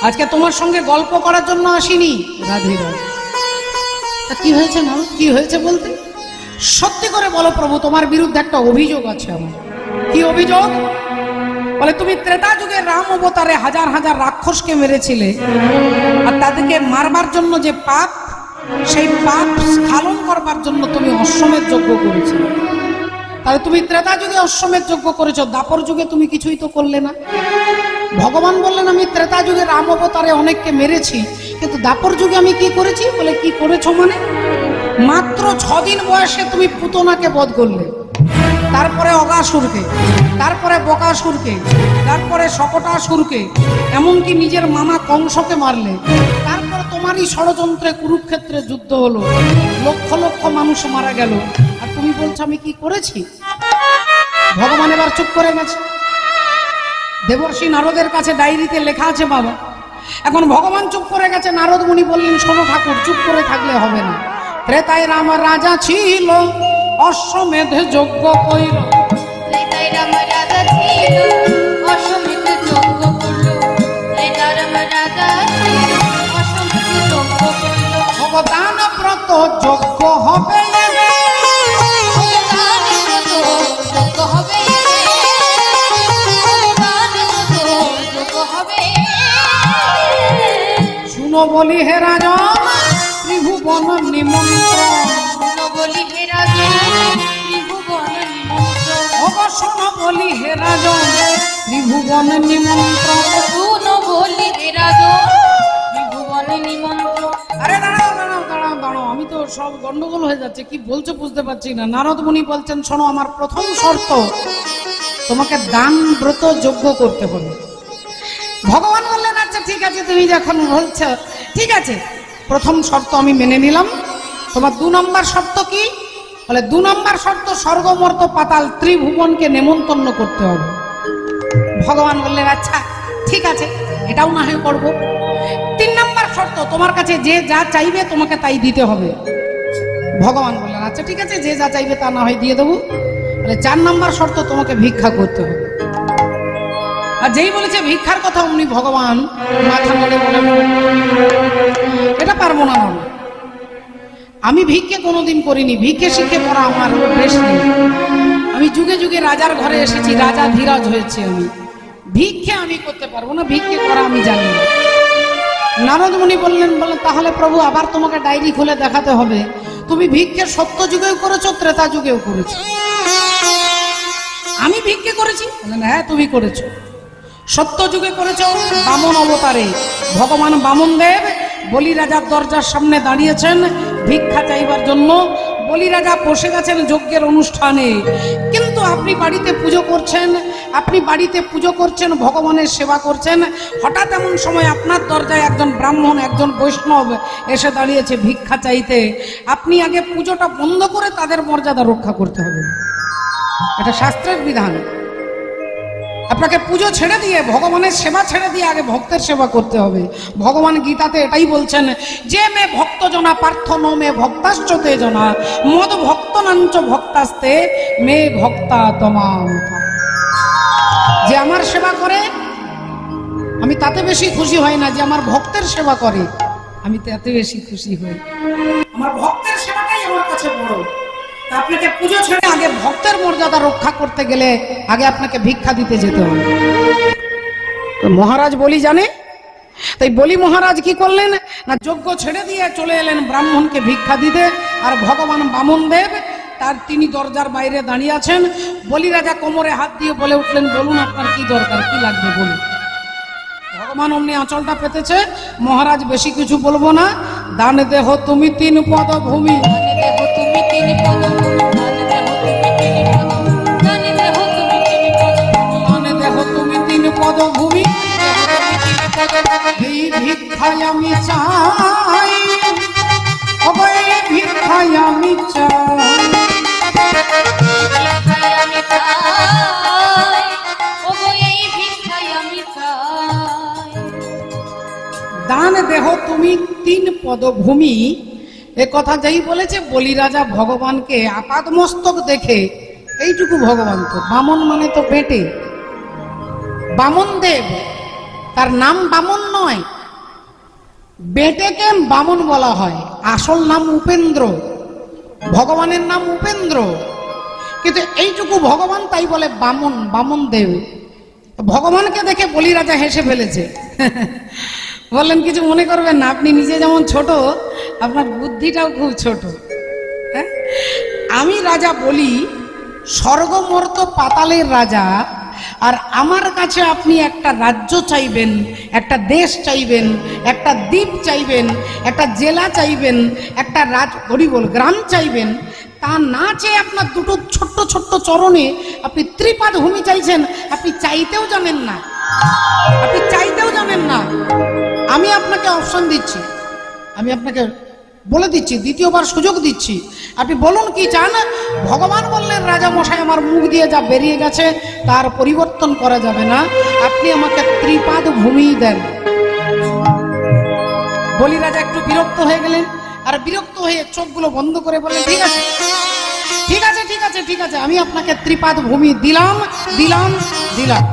আজকে তোমার সঙ্গে গল্প করার জন্য আসিনি। রাধে রাধে। তা কি হয়েছে নারদ, কি হয়েছে বলতে? সত্যি করে বলো প্রভু, তোমার বিরুদ্ধে একটা অভিযোগ আছে আমার। কি অভিযোগ? বলে তুমি ত্রেতা যুগে রাম অবতারে হাজার হাজার রাক্ষসকে মেরেছিলে, আর তাদেরকে মারবার জন্য যে পাপ, সেই পাপ স্খলন করবার জন্য তুমি অশ্বমেধ যজ্ঞ করেছিলে। তাহলে তুমি ত্রেতা যুগে অশ্বমেধ যজ্ঞ করেছো, দাপর যুগে তুমি কিছুই তো করলে না। ভগবান বললেন, আমি ত্রেতা যুগে রাম অবতারে অনেককে মেরেছি, কিন্তু দাপর যুগে আমি কি করেছি? বলে কি করেছো মানে? মাত্র 6 দিন বয়সে তুমি পুতনাকে বধ করলে, তারপরে অগাসুরকে, তারপরে বকাসুরকে, তারপরে শকটাসুরকে, এমনকি নিজের মামা কংসকে মারলে। তারপরে তোমারই ষড়যন্ত্রে কুরুক্ষেত্রে যুদ্ধ হলো, লক্ষ লক্ষ মানুষ মারা গেল, আর তুমি বলছো আমি কি করেছি? ভগবান এবার চুপ করে গেছে। দেবর্ষী নারদের কাছে ডায়েরিতে লেখা আছে বাবা। এখন ভগবান চুপ করে গেছে। নারদ মুনি বললেন, শোনো ঠাকুর, চুপ করে থাকলে হবে না। ত্রেতায় রাম রাজা ছিল, অশ্বমেধে যজ্ঞ কইল। ত্রেতায় রাম রাজা ছিল, অশ্বমেধ যজ্ঞ করল। ত্রেতায় রাম রাজা ছিল, অশ্বমেধ যজ্ঞ করল। ভগবান ব্রত যজ্ঞ হবে, ভগবান ব্রত যজ্ঞ হবে, ভগবান ব্রত যজ্ঞ হবে। শুনো বলি হে রাজন, ত্রিভুবন নিমন্ত্রণ। শুনো বলি হে রাজন, ত্রিভুবন নিমন্ত্রণ। শোনো বলি হে রাজন, ত্রিভুবন নিমন্ত্রণ। শুনো বলি হে রাজন, ত্রিভুবন নিমন্ত্রণ। আরে দাঁড়াও দাঁড়াও দাঁড়াও দাঁড়াও, আমি তো সব গন্ডগোল হয়ে যাচ্ছে, কি বলছো বুঝতে পারছি না। নারদ মুনি বলছেন, শোনো, আমার প্রথম শর্ত, তোমাকে দান ব্রত যজ্ঞ করতে হবে। ভগবান বললেন, আচ্ছা ঠিক আছে, তুমি যখন বলছো, ঠিক আছে, প্রথম শর্ত আমি মেনে নিলাম। তোমার 2 নম্বর শর্ত কি? বলে 2 নম্বর শর্ত স্বর্গমর্ত পাতাল ত্রিভুবনকে নেমন্তন্ন করতে হবে। ভগবান বললেন আচ্ছা ঠিক আছে, এটাও না হয় করবো। 3 নম্বর শর্ত, তোমার কাছে যে যা চাইবে তোমাকে তাই দিতে হবে। ভগবান বললেন আচ্ছা ঠিক আছে, যে যা চাইবে তা না হয় দিয়ে দেবো। বলে 4 নম্বর শর্ত, তোমাকে ভিক্ষা করতে হবে। আর যেই বলেছে ভিক্ষার কথা অমনি ভগবান মাথা নেড়ে বলেন এটা পারবো না বাবা, আমি ভিক্ষে কোনোদিন করিনি, ভিক্ষে শিখে পড়া আমার বেশ নেই। আমি যুগে যুগে রাজার ঘরে এসেছি, রাজা ধীরাজ হয়েছে, আমি ভিক্ষে আমি করতে পারবো না, ভিক্ষে করা আমি জানি না। নারদ মুনি বললেন তাহলে প্রভু আবার তোমাকে ডায়েরি খুলে দেখাতে হবে, তুমি ভিক্ষে সত্য যুগেও করেছো, ত্রেতা যুগেও করেছো। আমি ভিক্ষে করেছি? বললেন হ্যাঁ তুমি করেছো। সত্য যুগে করেছো বামন অবতারে, ভগবান বামন দেব বলি রাজার দরজার সামনে দাঁড়িয়েছেন ভিক্ষা চাইবার জন্য। বলি রাজা বসে গেছেন যজ্ঞের অনুষ্ঠানে, কিন্তু আপনি বাড়িতে পুজো করছেন, আপনি বাড়িতে পুজো করছেন, ভগবানের সেবা করছেন, হঠাৎ এমন সময় আপনার দরজায় একজন ব্রাহ্মণ, একজন বৈষ্ণব এসে দাঁড়িয়েছে ভিক্ষা চাইতে। আপনি আগে পুজোটা বন্ধ করে তাদের মর্যাদা রক্ষা করতে হবে, এটা শাস্ত্রের বিধান। আপনাকে পুজো ছেড়ে দিয়ে, ভগবানের সেবা ছেড়ে দিয়ে আগে ভক্তের সেবা করতে হবে। ভগবান গীতাতে এটাই বলছেন যে মে ভক্ত জনা পার্থ নো মে ভক্তাশ্চতে জনা মদ ভক্ত নাঞ্চ ভক্তাস্তে মে ভক্তা তমাম। যে আমার সেবা করে আমি তাতে বেশি খুশি হই না, যে আমার ভক্তের সেবা করে আমি তাতে বেশি খুশি হই। আমার ভক্তের সেবাটাই আমার কাছে বড়। আপনাকে পুজো ছেড়ে আগে ভক্তের মর্যাদা রক্ষা করতে গেলে আগে আপনাকে ভিক্ষা দিতে যেতে হবে। তো মহারাজ বলি জানে, তাই বলি মহারাজ কি করলেন না, যজ্ঞ ছেড়ে দিয়ে চলে এলেন ব্রাহ্মণকে ভিক্ষা দিতে। আর ভগবান বামন দেব তিনি দরজার বাইরে দাঁড়িয়ে আছেন। বলি রাজা কোমরে হাত দিয়ে বলে উঠলেন বলুন আপনার কি দরকার, কি লাগবে বলুন। ভগবান অমনি আঁচলটা পেতেছে, মহারাজ বেশি কিছু বলবো না, দান দেহ তুমি 3 পদ ভূমি, পদভূমি এই ভিক্ষায় আমি চাই, এই ভিক্ষায় আমি চাই, দান দেহ তুমি 3 পদভূমি। এ কথা যেই বলেছে বলি রাজা ভগবানকে আপাদমস্তক দেখে, এইটুকু ভগবান তো বামন মানে তো বেটে, বামন দেব তার নাম বামন নয়, বেটেকে বামন বলা হয়, আসল নাম উপেন্দ্র, ভগবানের নাম উপেন্দ্র, কিন্তু এইটুকু ভগবান তাই বলে বামন, বামন দেব। ভগবানকে দেখে বলি রাজা হেসে ফেলেছে। বললেন কিছু মনে করবেন না, আপনি নিজে যেমন ছোট আপনার বুদ্ধিটাও খুব ছোট। হ্যাঁ, আমি রাজা বলি স্বর্গমর্ত পাতালের রাজা, আর আমার কাছে আপনি একটা রাজ্য চাইবেন, একটা দেশ চাইবেন, একটা দ্বীপ চাইবেন, একটা জেলা চাইবেন, একটা গ্রাম চাইবেন, তা না চেয়ে আপনার দুটো ছোট্ট ছোট্ট চরণে আপনি ত্রিপাদ ভূমি চাইছেন। আপনি চাইতেও জানেন না, আপনি চাইতেও জানেন না। আমি আপনাকে অপশন দিচ্ছি, আমি আপনাকে বলে দিচ্ছি, দ্বিতীয়বার সুযোগ দিচ্ছি, আপনি বলুন কি চান। ভগবান বললেন রাজা মশাই আমার মুখ দিয়ে যা বেরিয়ে গেছে তার পরিবর্তন করা যাবে না, আপনি আমাকে ত্রিপাদ ভূমি দেন। বলি রাজা একটু বিরক্ত হয়ে গেলেন, আর বিরক্ত হয়ে চোখগুলো বন্ধ করে বললেন ঠিক আছে ঠিক আছে ঠিক আছে ঠিক আছে, আমি আপনাকে ত্রিপাদ ভূমি দিলাম দিলাম দিলাম।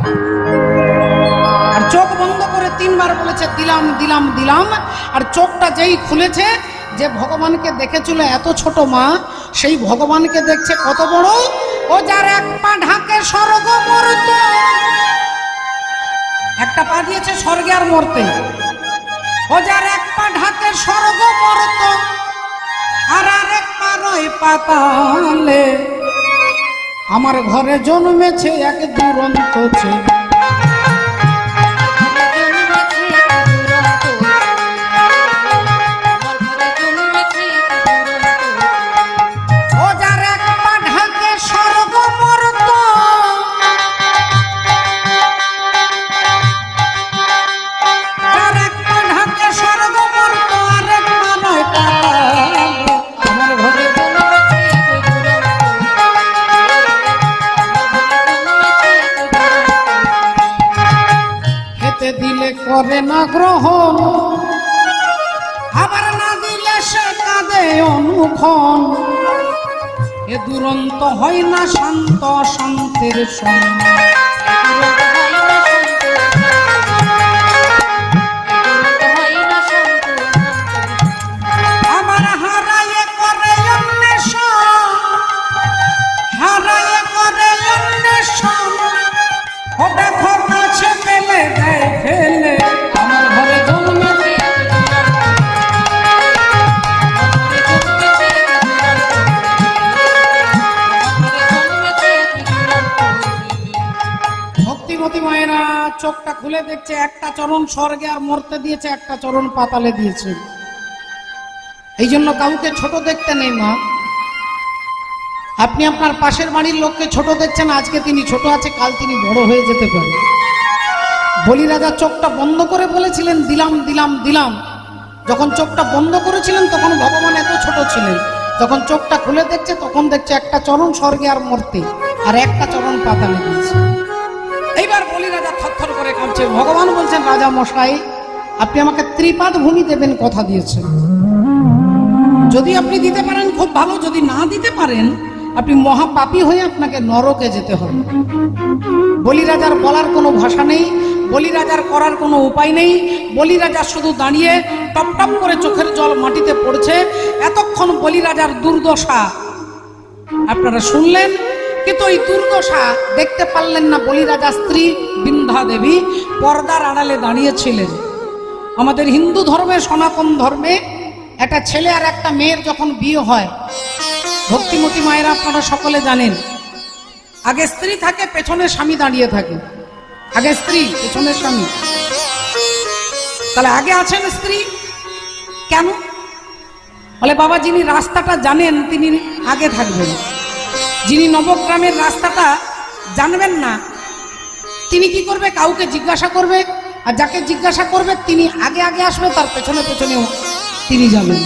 আর চোখ বন্ধ করে 3 বার বলেছে দিলাম দিলাম দিলাম। আর চোখটা যেই খুলেছে, যে ভগবানকে দেখেছিল এত ছোট মা, সেই ভগবানকে দেখছে কত বড়, ও যার 1 পা ঢাকে স্বর্গ মর্তে, একটা পা দিয়েছে স্বর্গে আর মর্তে, ও যার 1 পা ঢাকে স্বর্গ মর্ত, আর 1 পা রয় পাতালে, আমার ঘরে জন্মেছে এক দুরন্ত ছেলে। করে না গ্রহণ, আবার না দিলে সে কাঁদে অনুক্ষণ। এ দুরন্ত হয় না শান্ত শান্তের সঙ্গ, আবার হারায়ে করে অন্বেষণ, হারায়ে করে অন্বেষণ। ও দেখো কাছে পেলে দেয় ফেলে, আমার ঘরে জন্মেছে ভক্তিমতী মায়েরা চোখটা খুলে দেখছে একটা চরণ স্বর্গে আর মরতে দিয়েছে, একটা চরণ পাতালে দিয়েছে। এই জন্য কাউকে ছোট দেখতে নেই মা। আপনি আপনার পাশের বাড়ির লোককে ছোট দেখছেন, আজকে তিনি ছোট আছে, কাল তিনি বড় হয়ে যেতে পারেন। বলি রাজা চোখটা বন্ধ করে বলেছিলেন দিলাম দিলাম দিলাম। যখন চোখটা বন্ধ করেছিলেন তখন ভগবান এত ছোট ছিলেন, যখন চোখটা খুলে দেখছে তখন দেখছে একটা চরণ স্বর্গে আর মরতে, আর একটা চরণ পাতালে দিয়েছে। এইবার বলি রাজা থরথর করে কাঁপছে। ভগবান বলছেন রাজা মশাই, আপনি আমাকে ত্রিপাদ ভূমি দেবেন কথা দিয়েছেন, যদি আপনি দিতে পারেন খুব ভালো, যদি না দিতে পারেন আপনি মহাপাপী হয়ে আপনাকে নরকে যেতে হবে। বলি রাজার বলার কোনো ভাষা নেই, বলি রাজার করার কোনো উপায় নেই। বলি রাজা শুধু দাঁড়িয়ে টপ টপ করে চোখের জল মাটিতে পড়ছে। এতক্ষণ বলি রাজার দুর্দশা আপনারা শুনলেন, কিন্তু এই দুর্দশা দেখতে পারলেন না। বলি রাজার স্ত্রী বিন্ধ্যা দেবী পর্দার আড়ালে দাঁড়িয়েছিলেন। আমাদের হিন্দু ধর্মে, সনাতন ধর্মে একটা ছেলে আর একটা মেয়ের যখন বিয়ে হয়, ভক্তিমতী মায়েরা আপনারা সকলে জানেন, আগে স্ত্রী থাকে, পেছনে স্বামী দাঁড়িয়ে থাকে। আগে স্ত্রী, পেছনে স্বামী। তাহলে আগে আছেন স্ত্রী, কেন? বলে বাবা, যিনি রাস্তাটা জানেন তিনি আগে থাকবেন, যিনি নবগ্রামের রাস্তাটা জানবেন না তিনি কি করবে? কাউকে জিজ্ঞাসা করবে, আর যাকে জিজ্ঞাসা করবে তিনি আগে আগে আসবে, তার পেছনে পেছনেও তিনি যাবেন।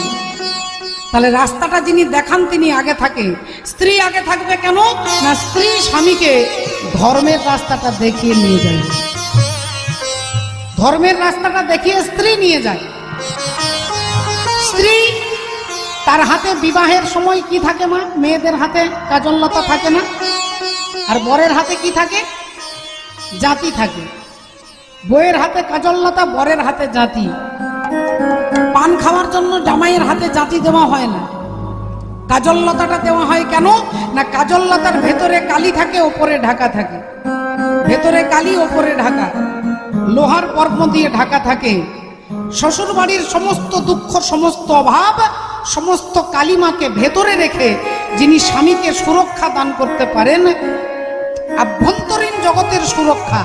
তাহলে রাস্তাটা যিনি দেখান তিনি আগে থাকে। স্ত্রী আগে থাকবে কেন না? স্ত্রী স্বামীকে ধর্মের রাস্তাটা দেখিয়ে নিয়ে যায়, ধর্মের রাস্তাটা দেখিয়ে স্ত্রী নিয়ে যায়। স্ত্রী তার হাতে বিবাহের সময় কি থাকে মা? মেয়েদের হাতে কাজললতা থাকে না? আর বরের হাতে কি থাকে? জাতি থাকে। বউয়ের হাতে কাজললতা, বরের হাতে জাতি। পান খাওয়ার জন্য জামাইয়ের হাতে জাতি দেওয়া হয় না, কাজললতাটা দেওয়া হয় কেন না? কাজললতার ভেতরে কালি থাকে, ওপরে ঢাকা থাকে। ভেতরে কালি, ওপরে ঢাকা, লোহার পর্ব দিয়ে ঢাকা থাকে। শ্বশুর বাড়ির সমস্ত দুঃখ, সমস্ত অভাব, সমস্ত কালিমাকে ভেতরে রেখে যিনি স্বামীকে সুরক্ষা দান করতে পারেন, আভ্যন্তরীণ জগতের সুরক্ষা,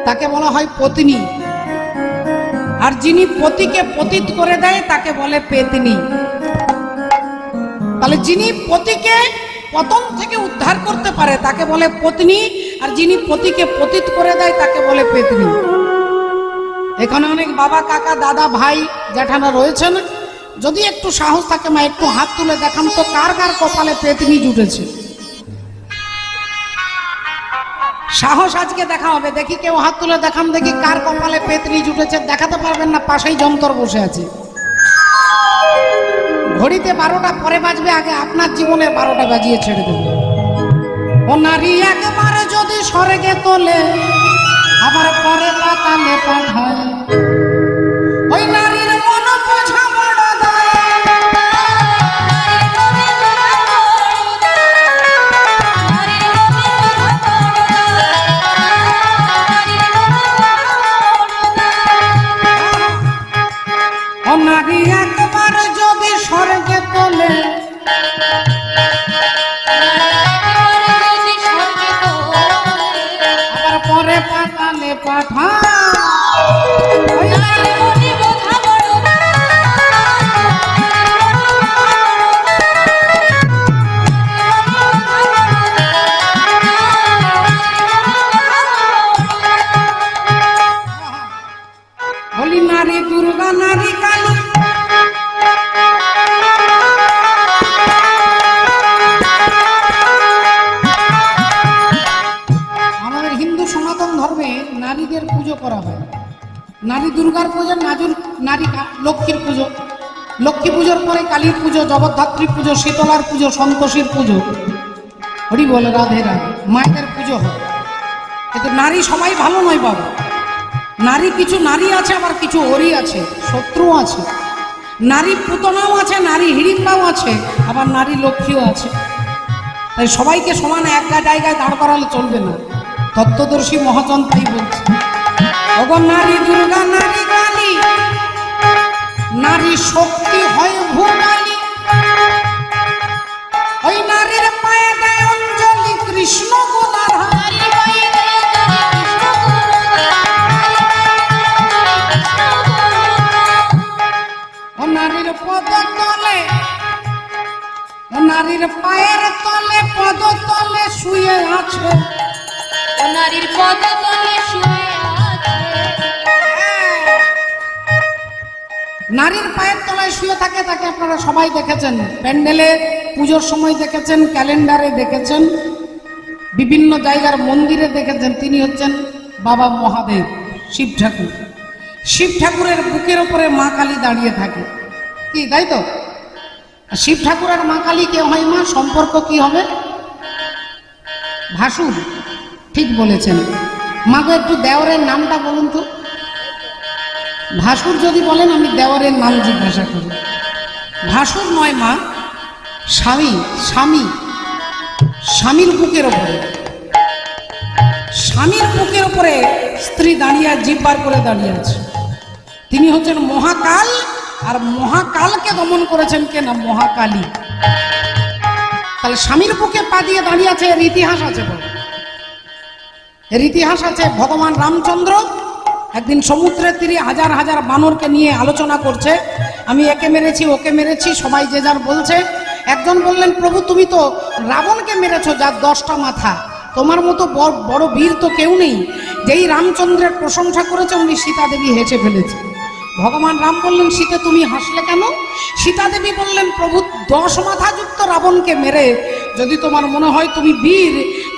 তাকে বলা হয় পত্নী। আর যিনি পতিকে পতিত করে দেয় তাকে বলে পেতনি। তাহলে যিনি পতিকে পতন থেকে উদ্ধার করতে পারে তাকে বলে পত্নী, আর যিনি পতিকে পতিত করে দেয় তাকে বলে পেতনি। এখানে অনেক বাবা, কাকা, দাদা, ভাই, জ্যাঠানা রয়েছেন, যদি একটু সাহস থাকে মা একটু হাত তুলে দেখান তো কার কার কপালে পেতনি জুটেছে। সাহস আজকে দেখা হবে, দেখি কেউ হাত তুলে দেখান দেখি কার কপালে পেতনি জুটেছে। দেখাতে পারবেন না, পাশেই যন্ত্র বসে আছে। ঘড়িতে 12টা পরে বাজবে, আগে আপনার জীবনে 12টা বাজিয়ে ছেড়ে দেবে। ও নারী একবার যদি স্বর্গে তোলে, আবার পরে পাতালে পাঠায়, ওই নারীর মন বোঝা বড় দায়। ও নারী একবার যদি স্বর্গে তোলে, আবার পরে পাতালে পাঠায়, বলি নারী দুর্গা, নারী কালী। আমাদের হিন্দু সনাতন ধর্মে নারীদের পুজো নারী দুর্গার পুজো, নারী লক্ষ্মীর পুজো, লক্ষ্মী পুজোর পরে কালীর পুজো, জগদ্ধাত্রী পুজো, শীতলার পুজো, সন্তোষীর পুজো, হরি বলে রাধে রাধে, মায়েদের পুজো হয়। কিন্তু নারী সবাই ভালো নয় বাবা। নারী কিছু নারী আছে, আবার কিছু হরি আছে, শত্রু আছে। নারী পুতনাও আছে, নারী হিড়িম্বাও আছে, আবার নারী লক্ষ্মীও আছে। তাই সবাইকে সমান এক জায়গায় দাঁড় করালে চলবে না। তত্ত্বদর্শী মহাজন তাই বলছে, ওগো নারী দুর্গা, নারী কালী, নারী শক্তি হয় ভূমালী, ওই নারীর পায়ে দেয় অঞ্জলি কৃষ্ণ গোদার হারি। ও নারীর পদ তলে, ও নারীর পায়ের তলে, পদ তলে শুয়ে আছে, ও নারীর পদ তলে শুয়ে আছে। নারীর পায়ের তলায় শুয়ে থাকে, তাকে আপনারা সবাই দেখেছেন, প্যান্ডেলে পুজোর সময় দেখেছেন, ক্যালেন্ডারে দেখেছেন, বিভিন্ন জায়গার মন্দিরে দেখেছেন। তিনি হচ্ছেন বাবা মহাদেব, শিব ঠাকুর। শিব ঠাকুরের বুকের ওপরে মা কালী দাঁড়িয়ে থাকে, কি তাই তো? শিব ঠাকুর আর মা কালী কে হয় মা? সম্পর্ক কি হবে? ভাসুর, ঠিক বলেছেন। মাকে একটু দেওরের নামটা বলুন তো। ভাসুর যদি বলেন, আমি দেওরের নাম জিজ্ঞাসা করি। ভাসুর নয় মা, স্বামী। স্বামী, স্বামীর বুকের ওপরে, স্বামীর বুকের ওপরে স্ত্রী দাঁড়িয়ে, জিব্বার করে দাঁড়িয়ে আছে। তিনি হচ্ছেন মহাকাল, আর মহাকালকে দমন করেছেন কে না? মহাকালী। তাহলে স্বামীর বুকে পা দিয়ে দাঁড়িয়ে আছে, এর ইতিহাস আছে। এর ইতিহাস আছে। ভগবান রামচন্দ্র একদিন সমুদ্রের তীরে হাজার হাজার বানরকে নিয়ে আলোচনা করছে, আমি একে মেরেছি, ওকে মেরেছি, সবাই যে যার বলছে। একজন বললেন, প্রভু তুমি তো রাবণকে মেরেছো, যার 10টা মাথা, তোমার মতো বড় বীর তো কেউ নেই। যেই রামচন্দ্রের প্রশংসা করেছে, উনি সীতা দেবী হেসে ফেলেছে। ভগবান রাম বললেন, সীতা তুমি হাসলে কেন? সীতা দেবী বললেন, প্রভু 10 মাথা যুক্ত রাবণকে মেরে যদি তোমার মনে হয় তুমি বীর,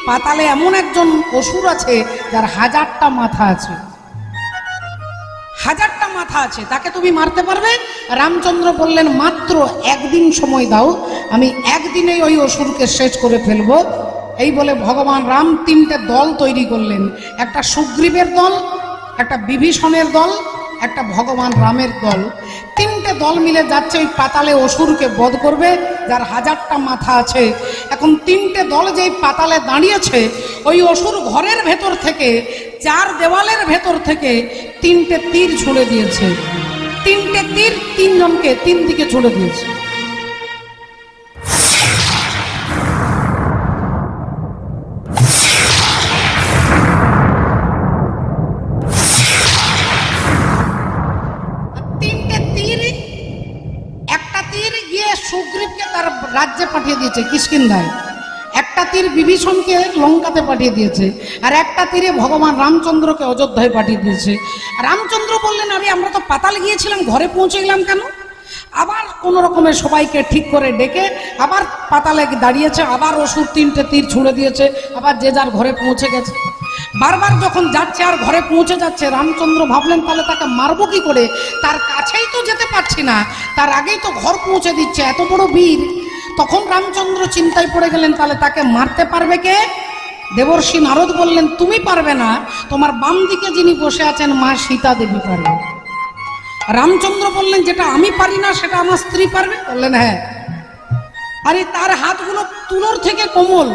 পাতালে এমন একজন অসুর আছে যার 1000টা মাথা আছে, 1000টা মাথা আছে, তাকে তুমি মারতে পারবে? রামচন্দ্র বললেন, মাত্র একদিন সময় দাও, আমি একদিনেই ওই অসুরকে শেষ করে ফেলবো। এই বলে ভগবান রাম 3টে দল তৈরি করলেন। একটা সুগ্রীবের দল, একটা বিভীষণের দল, একটা ভগবান রামের দল। 3টে দল মিলে যাচ্ছে ওই পাতালে অসুরকে বধ করবে, যার 1000টা মাথা আছে। এখন 3টে দল যেই পাতালে দাঁড়িয়েছে, ওই অসুর ঘরের ভেতর থেকে, 4 দেওয়ালের ভেতর থেকে 3টে তীর ছুঁড়ে দিয়েছে। 3টে তীর 3 জনকে 3 দিকে ছুঁড়ে দিয়েছে। সুগ্রীবকে তার রাজ্যে পাঠিয়ে দিয়েছে, কিষ্কিন্ধায়। একটা তীর বিভীষণকে লঙ্কাতে পাঠিয়ে দিয়েছে, আর একটা তীরে ভগবান রামচন্দ্রকে অযোধ্যায় পাঠিয়ে দিয়েছে। রামচন্দ্র বললেন, আরে আমরা তো পাতাল গিয়েছিলাম, ঘরে পৌঁছে গেলাম কেন? আবার কোনো রকমের সবাইকে ঠিক করে ডেকে আবার পাতালে দাঁড়িয়েছে, আবার অসুর 3টে তীর ছুঁড়ে দিয়েছে, আবার যে যার ঘরে পৌঁছে গেছে। বারবার যখন যাচ্ছে আর ঘরে পৌঁছে যাচ্ছে, রামচন্দ্র ভাবলেন, তাহলে তাকে মারবো কি করে? তার কাছেই তো যেতে পারছি না, তার আগেই তো ঘর পৌঁছে দিচ্ছে, এত বড় বীর। তখন রামচন্দ্র চিন্তায় পড়ে গেলেন, তাহলে তাকে মারতে পারবে কে? দেবর্ষি নারদ বললেন, তুমি পারবে না, তোমার বাম দিকে যিনি বসে আছেন মা সীতা দেবী পারবে। রামচন্দ্র বললেন, যেটা আমি পারি না সেটা আমার স্ত্রী পারবে? বললেন, হ্যাঁ। আরে তার হাতগুলো তুলোর থেকে কোমল।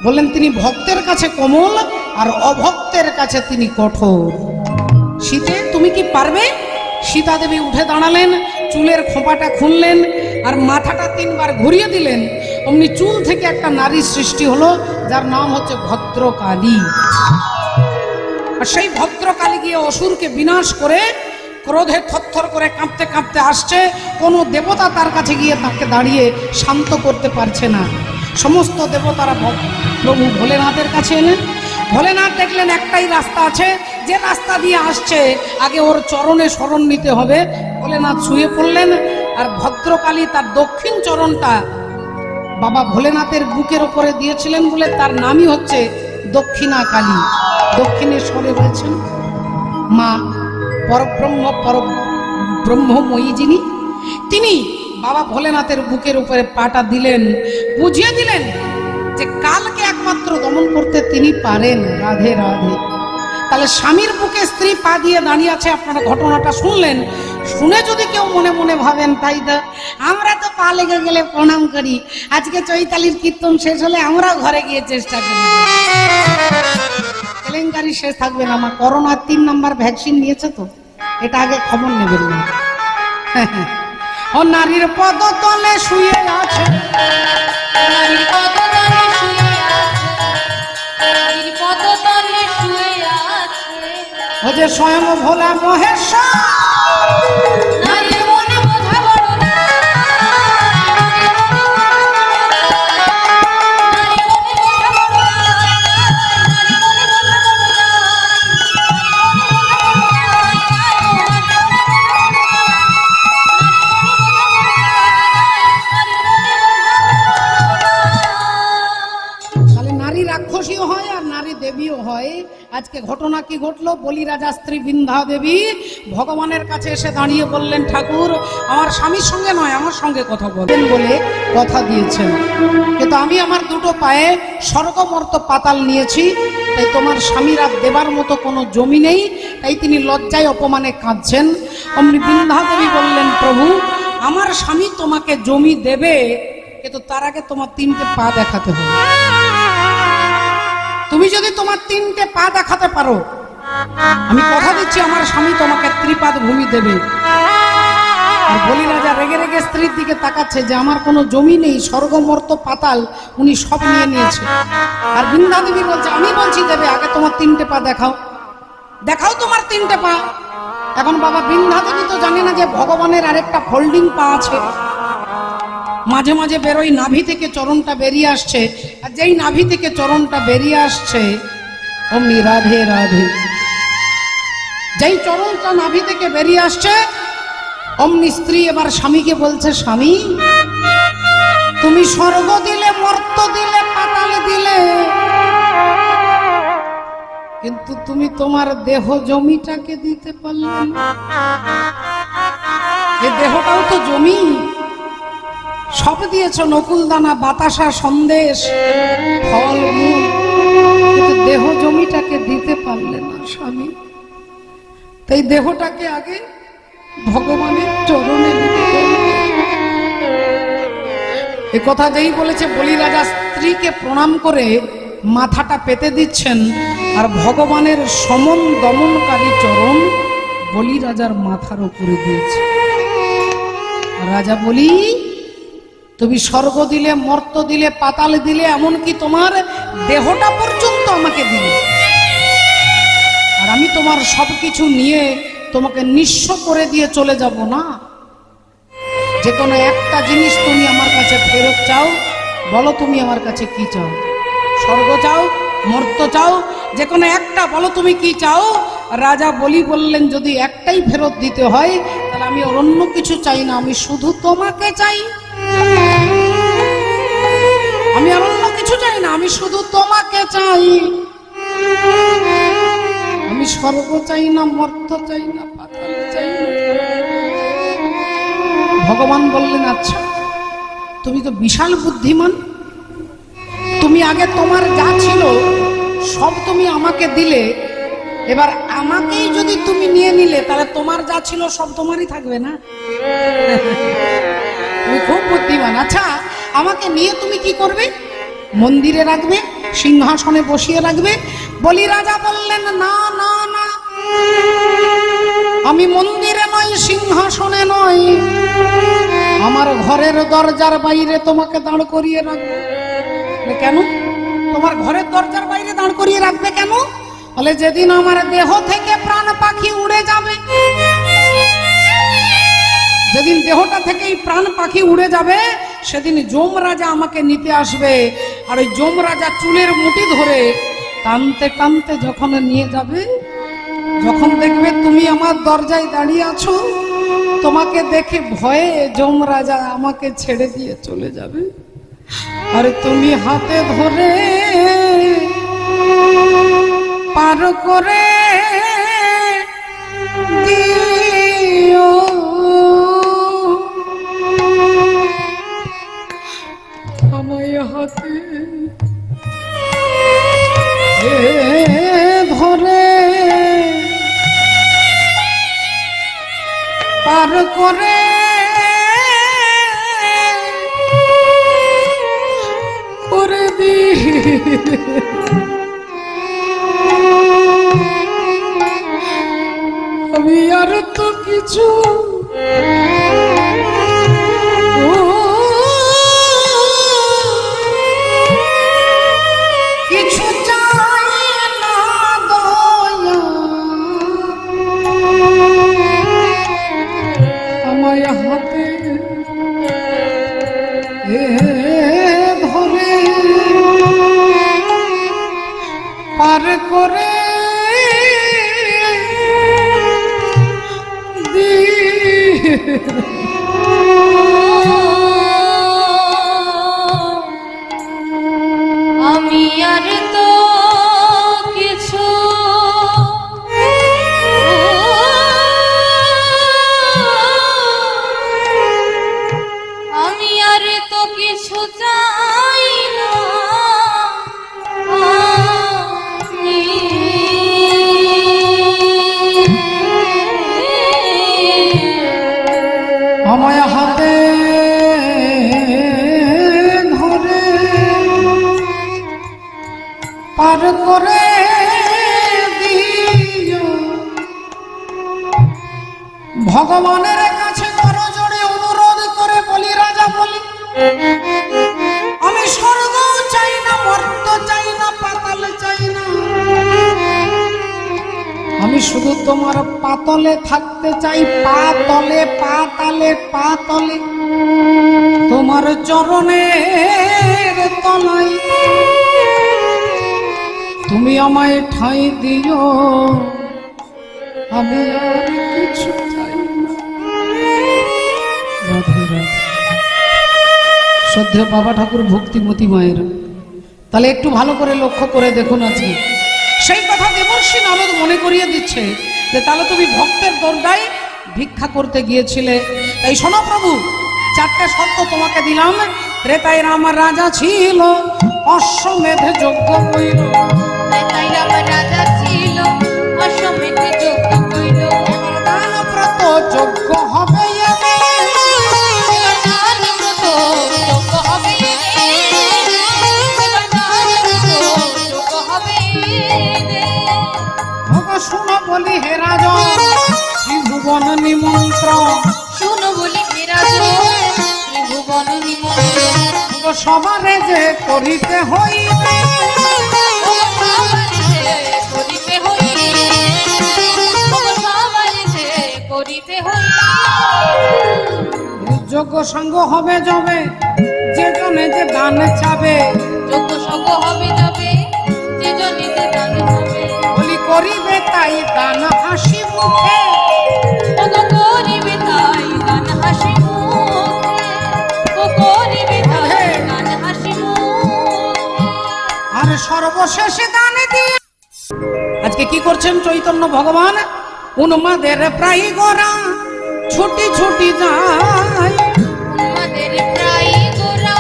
বললেন, তিনি ভক্তের কাছে কোমল, আর অভক্তের কাছে তিনি কঠোর। সীতে তুমি কি পারবে? সীতা দেবী উঠে দাঁড়ালেন, চুলের খোঁপাটা খুললেন, আর মাথাটা 3 বার ঘুরিয়ে দিলেন। অমনি চুল থেকে একটা নারী সৃষ্টি হলো, যার নাম হচ্ছে ভদ্রকালী। আর সেই ভদ্রকালী গিয়ে অসুরকে বিনাশ করে, ক্রোধে থরথর করে কাঁপতে কাঁপতে আসছে। কোনো দেবতা তার কাছে গিয়ে তাকে দাঁড়িয়ে শান্ত করতে পারছে না। সমস্ত দেবতারা প্রভু ভোলেনাথের কাছে এলেন। ভোলেনাথ দেখলেন একটাই রাস্তা আছে, যে রাস্তা দিয়ে আসছে আগে ওর চরণে শরণ নিতে হবে। ভোলেনাথ শুয়ে পড়লেন, আর ভদ্রকালী তার দক্ষিণ চরণটা বাবা ভোলেনাথের বুকের ওপরে দিয়েছিলেন বলে তার নামই হচ্ছে দক্ষিণা কালী। দক্ষিণেশ্বরে রয়েছেন মা। ব্রহ্মময়ী যিনি, তিনি বাবা ভোলেনাথের বুকের উপরে পাটা দিলেন, বুঝিয়ে দিলেন যে কালকে একমাত্র দমন করতে তিনি পারেন। রাধে রাধে। তাহলে স্বামীর বুকে স্ত্রী পা দিয়ে দাঁড়িয়ে আছে, আপনারা ঘটনাটা শুনলেন। শুনে যদি কেউ মনে মনে ভাবেন তাই তো আমরা তো পা লেগে গেলে প্রণাম করি, আজকে চৈতালির কীর্তন শেষ হলে আমরাও ঘরে গিয়ে চেষ্টা করি, কেলেঙ্কারি শেষ থাকবে না। আমার করোনার 3 নম্বর ভ্যাকসিন নিয়েছে তো, এটা আগে খবর নেবেন না। ও নারীর পদতলে শুয়ে আছে, নারীর পদতলে শুয়ে আছে, নারীর পদতলে শুয়ে আছে, ও যে স্বয়ং ভোলা মহেশ্বর, নারীর মনে বোঝা বড় না, নারীর মনে বোঝা বড় না, নারীর মনে বোঝা বড় না, তাহলে নারী রাক্ষসীও হয় আর নারী দেবীও হয়। আজকে ঘটনা কি ঘটলো? বলি রাজা স্ত্রী বিন্ধ্যা দেবী ভগবানের কাছে এসে দাঁড়িয়ে বললেন, ঠাকুর আমার স্বামীর সঙ্গে নয় আমার সঙ্গে কথা বলবেন বলে কথা দিয়েছেন, কিন্তু আমি আমার দুটো পায়ে স্বর্গ মর্ত পাতাল নিয়েছি, তাই তোমার স্বামীর আর দেবার মতো কোনো জমি নেই, তাই তিনি লজ্জায় অপমানে কাঁদছেন। অমনি বিন্ধ্যা দেবী বললেন, প্রভু আমার স্বামী তোমাকে জমি দেবে, কিন্তু তার আগে তোমার 3টে পা দেখাতে হবে। তুমি যদি তোমার 3টে পা দেখাতে পারো, আমি কথা দিচ্ছি আমার স্বামী তোমাকে ত্রিপাদ ভূমি দেবে। আর বলি রাজা রেগে রেগে স্ত্রীর দিকে তাকাচ্ছে যে আমার কোনো জমি নেই, স্বর্গ মর্ত পাতাল উনি সব নিয়ে নিয়েছে। আর বিন্ধ্যা দেবী বলছে, আমি বলছি দেবে, আগে তোমার 3টে পা দেখাও, দেখাও তোমার 3টে পা। এখন বাবা বিন্ধ্যা দেবী তো জানে না যে ভগবানের আরেকটা ফোল্ডিং পা আছে, মাঝে মাঝে বেরোই নাভি থেকে চরণটা বেরিয়ে আসছে, আর যেই নাভি থেকে চরণটা বেরিয়ে আসছে অমনি রাধে রাধে, যেই চরণটা নাভি থেকে বেরিয়ে আসছে অমনি স্ত্রী এবার স্বামীকে বলছে, স্বামী তুমি স্বর্গ দিলে, মর্ত দিলে, পাতাল দিলে, কিন্তু তুমি তোমার দেহ জমিটাকে দিতে পারলে না। এই দেহটাও তো জমি, সব দিয়েছ, নকুল দানা, বাতাসা, সন্দেশ, ফল মূল, কিন্তু দেহ জমিটাকে দিতে পারলে না স্বামী। তাই দেহটাকে আগে ভগবানের চরণে দিতে হবে। এ কথা যেই বলেছে বলি রাজা স্ত্রীকে প্রণাম করে মাথাটা পেতে দিচ্ছেন, আর ভগবানের সমন দমনকারী চরণ বলি রাজার মাথার উপরে দিয়েছে। রাজা বলি, তুমি স্বর্গ দিলে, মর্ত দিলে, পাতাল দিলে, এমনকি তোমার দেহটা পর্যন্ত আমাকে দিলে, আর আমি তোমার সবকিছু নিয়ে তোমাকে নিঃস্ব করে দিয়ে চলে যাব না। যে কোনো একটা জিনিস তুমি আমার কাছে ফেরত চাও, বলো তুমি আমার কাছে কি চাও? স্বর্গ চাও, মর্ত চাও, যে কোনো একটা বলো তুমি কি চাও? রাজা বলি বললেন, যদি একটাই ফেরত দিতে হয় তাহলে আমি অন্য কিছু চাই না, আমি শুধু তোমাকে চাই, আমি আর অন্য কিছু চাই না, আমি শুধু তোমাকে চাই। আমি স্বর্গ চাই না, মর্ত চাই না, পাতাল চাই না। ভগবান বললেন, আচ্ছা তুমি তো বিশাল বুদ্ধিমান, তুমি আগে তোমার যা ছিল সব তুমি আমাকে দিলে, এবার আমাকেই যদি তুমি নিয়ে নিলে তাহলে তোমার যা ছিল সব তোমারই থাকবে না? তুমি খুব বুদ্ধিমান। আচ্ছা আমাকে নিয়ে তুমি কি করবে? মন্দিরে রাখবে, সিংহাসনে বসিয়ে রাখবে? বলি রাজা বললেন, না না না, আমি মন্দিরে নয়, সিংহাসনে নয়, আমার ঘরের দরজার বাইরে তোমাকে দাঁড় করিয়ে রাখবে। কেন তোমার ঘরের দরজার বাইরে দাঁড় করিয়ে রাখবে কেন? বলে, যেদিন আমার দেহ থেকে প্রাণ পাখি উড়ে যাবে, যেদিন দেহটা থেকেই প্রাণ পাখি উড়ে যাবে, সেদিন যম রাজা আমাকে নিতে আসবে, আর ওই যম রাজা চুলের মুঠি ধরে টানতে টানতে যখন নিয়ে যাবে, যখন দেখবে তুমি আমার দরজায় দাঁড়িয়ে আছো, তোমাকে দেখে ভয়ে যম রাজা আমাকে ছেড়ে দিয়ে চলে যাবে, আর তুমি হাতে ধরে পার করে দিও আমায় হাতে ধরে পার করে করে দি আমি আর তো কিছু কিছু চাই না দয়া আমায় হাতে ধরে পার করে আমি আর তো কিছু আমি আর তো কিছু চাই না আমায় হাতে ধরে পার করে দিও ভগবানের কাছে করজোড়ে অনুরোধ করে বলি রাজা বলি আমি স্বর্গ চাই না মর্ত চাই না পাতাল চাই না আমি শুধু তোমার পাতলে থাকতে চাই পাতলে পাতালে পাতলে তোমার চরণের তলায় তুমি আমায় ঠাঁই দিও আমি আর কিছু চাই না রাধে রাধে শ্রদ্ধেয় বাবা ঠাকুর ভক্তিমতী মায়ের তাহলে একটু ভালো করে লক্ষ্য করে দেখুন আজকে সেই কথা দেবর্ষী নারদ মনে করিয়ে দিচ্ছে যে তাহলে তুমি ভক্তের দরজায় ভিক্ষা করতে গিয়েছিলে এই শোনো প্রভু চারটে শর্ত তোমাকে দিলাম ত্রেতায় রাম রাজা ছিল অশ্বমেধ যজ্ঞ কইল তাই আমার রাজা ছিল অশ্বমেধ যজ্ঞ কইল দান ব্রত যজ্ঞ হবে শুনো বলি হে রাজা ত্রিভুবন নিমন্ত্রণ শুনো বলি হে রাজা ত্রিভুবন নিমন্ত্রণ সবারে যে করিতে হইবে যোগ্য সঙ্গ হবে যাবে যে জনে যে দান চাবে যোগ্য সঙ্গ হবে যাবে যে জনে যে দান হবে বলি করিবে তাই দান হাসি মুখে করিবে তাই দান হাসি মুখে করিবে তাই দান হাসি মুখে আর সর্বশেষে দান দিয়ে আজকে কি করছেন চৈতন্য ভগবান উন্মাদের প্রায় গোরা ছুটি ছুটি যায় উন্মাদের প্রায় গোরা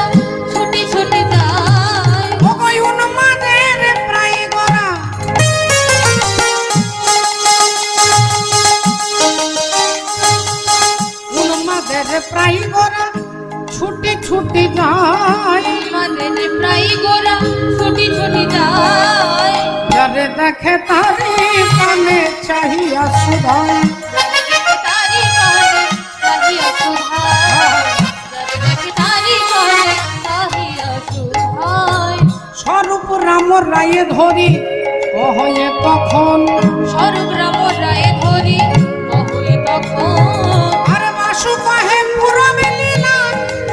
ছুটি ছুটি যায় ওই উন্মাদের প্রায় গোরা উন্মাদের প্রায় গোরা ছুটি ছুটি যায় উন্মাদের প্রায় গোরা ছুটি ছুটি যায় যারে দেখে তারি কানে চাহিয়া সুধাই তারি কানে চাহিয়া সুধাই যারে দেখে তারি কানে চাহিয়া সুধাই স্বরূপ রাম রায়ে ধরি কহয়ে তখন স্বরূপ রাম রায়ে ধরি কহয়ে তখন আর বাসু কহে পুরা মিলিলা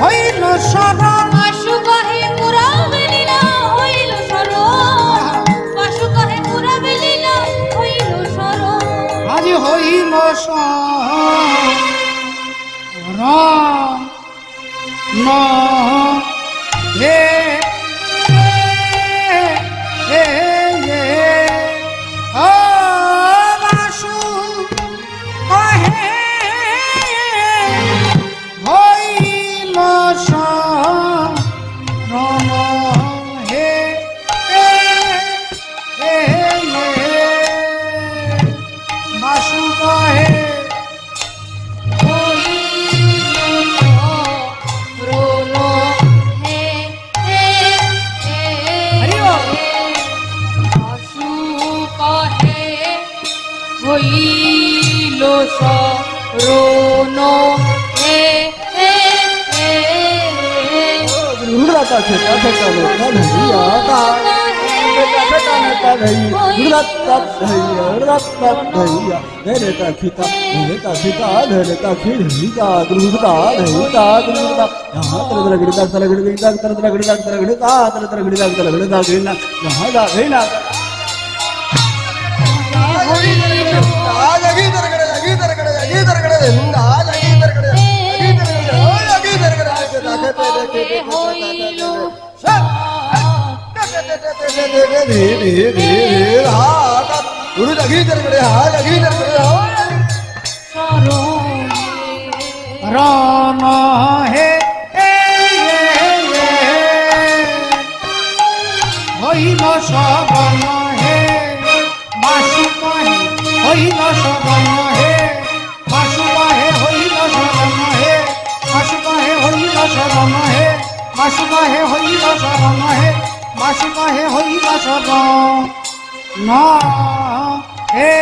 হইল শরণ বাসু কহে পুরা মিলিলা হইল শরণ বাসু কহে পুরা মিলিলা হইল শরণ আজ হইল শরণ ন হে হে হে ও বাসু শরণ হে হে হে गुरुदाता खेता खेता लोटा धैया ता खेता नेता धैया गुरुदाता धैया गुरुदाता धैया धैर्यता खिता धैर्यता खिता गुरुदाता धैया गुरुदाता यहाँ तरह गिरदा तरह गिरदा तरह गिरदा तरह गिरदा तरह गिरदा तरह गिरदा गिरना यहाँ जा गिरना आज अगी तरह गिरदा अगी तरह गिरदा अगी तरह गिरदा आज अगी तरह गिरदा अगी तरह गिरदा হইল রণ হে হইল শরণ হে বাসুপাহে হইল শরণ হে বাসুপাহে হইল শরণ হে বাসুপাহে হইল শরণ হে বাসুপাহে হইল শরণ হে বাসুপাহে হইল শরণ হে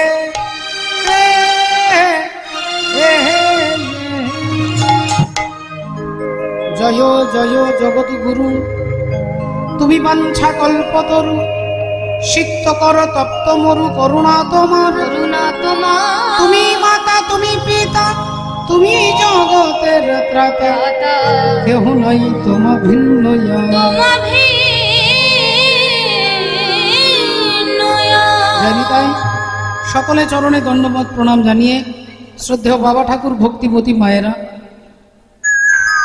জয় জয় জগৎ গুরু তুমি বাঞ্ছা কল্পতরু সিক্ত কর তপ্ত মরু করুণা তোমার তুমি মাতা তুমি পিতা তুমি জগতের ত্রাতা কেহ নাই তোমা ভিন্ন জানি তাই সকলে চরণে দণ্ডবত প্রণাম জানিয়ে শ্রদ্ধেয় বাবা ঠাকুর ভক্তিবতী মায়েরা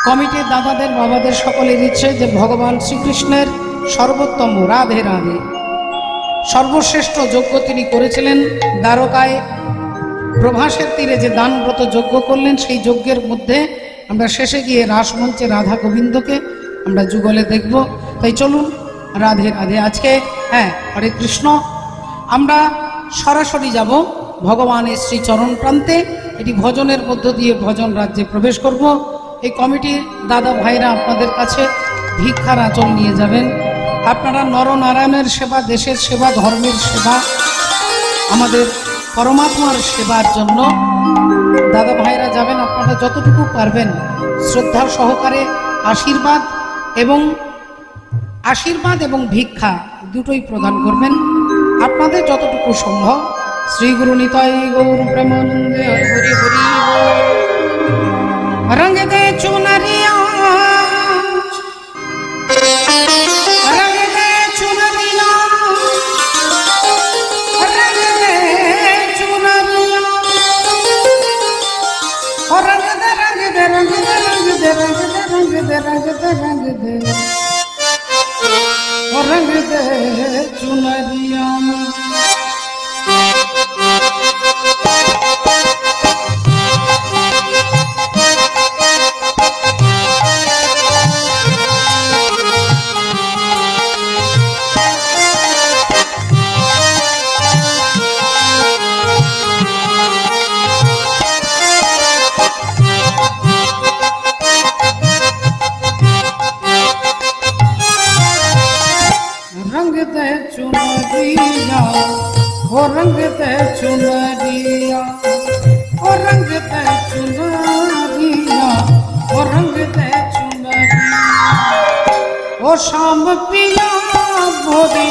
কমিটির দাদাদের বাবাদের সকলের ইচ্ছে যে ভগবান শ্রীকৃষ্ণের সর্বোত্তম রাধে রাধে সর্বশ্রেষ্ঠ যজ্ঞ তিনি করেছিলেন দ্বারকায় প্রভাসের তীরে যে দানব্রত যজ্ঞ করলেন সেই যজ্ঞের মধ্যে আমরা শেষে গিয়ে রাসমঞ্চে রাধা গোবিন্দকে আমরা যুগলে দেখব তাই চলুন রাধে রাধে আজকে হ্যাঁ হরে কৃষ্ণ আমরা সরাসরি যাব ভগবানের শ্রী চরণ প্রান্তে এটি ভজনের মধ্য দিয়ে ভজন রাজ্যে প্রবেশ করব এই কমিটির দাদা ভাইরা আপনাদের কাছে ভিক্ষার আঁচল নিয়ে যাবেন আপনারা নরনারায়ণের সেবা দেশের সেবা ধর্মের সেবা আমাদের পরমাত্মার সেবার জন্য দাদা ভাইরা যাবেন আপনারা যতটুকু পারবেন শ্রদ্ধার সহকারে আশীর্বাদ এবং ভিক্ষা দুটোই প্রদান করবেন আপনাদের যতটুকু সম্ভব শ্রী গুরু নিতাই গৌর প্রেমানন্দে হরি হরি রঙ দে চুনরিয়া রঙ দে চুনরিয়া রঙ দে চুনরিয়া রঙ দে রঙ দে রঙ দে রঙ দে রঙ দে রঙ দে রঙ দে रंग दे चुनरिया रंग दे चुनरिया ओ रंग दे चुनरिया ओ रंग दे चुनरिया ओ रंग दे चुनरिया ओ शाम पिया बोरी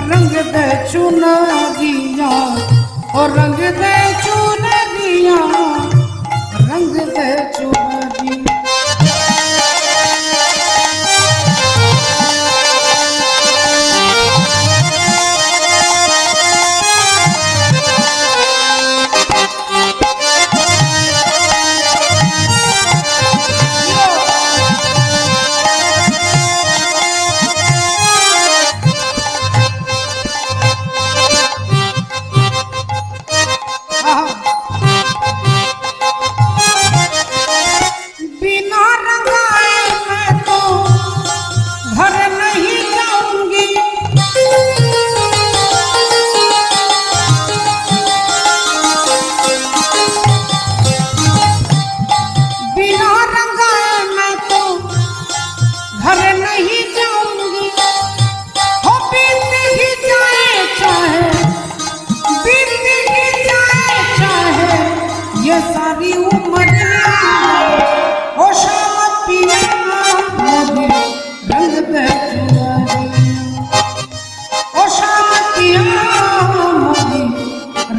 रंग दे चुनरिया ओ रंग दे चुनरिया रंग दे चुनरिया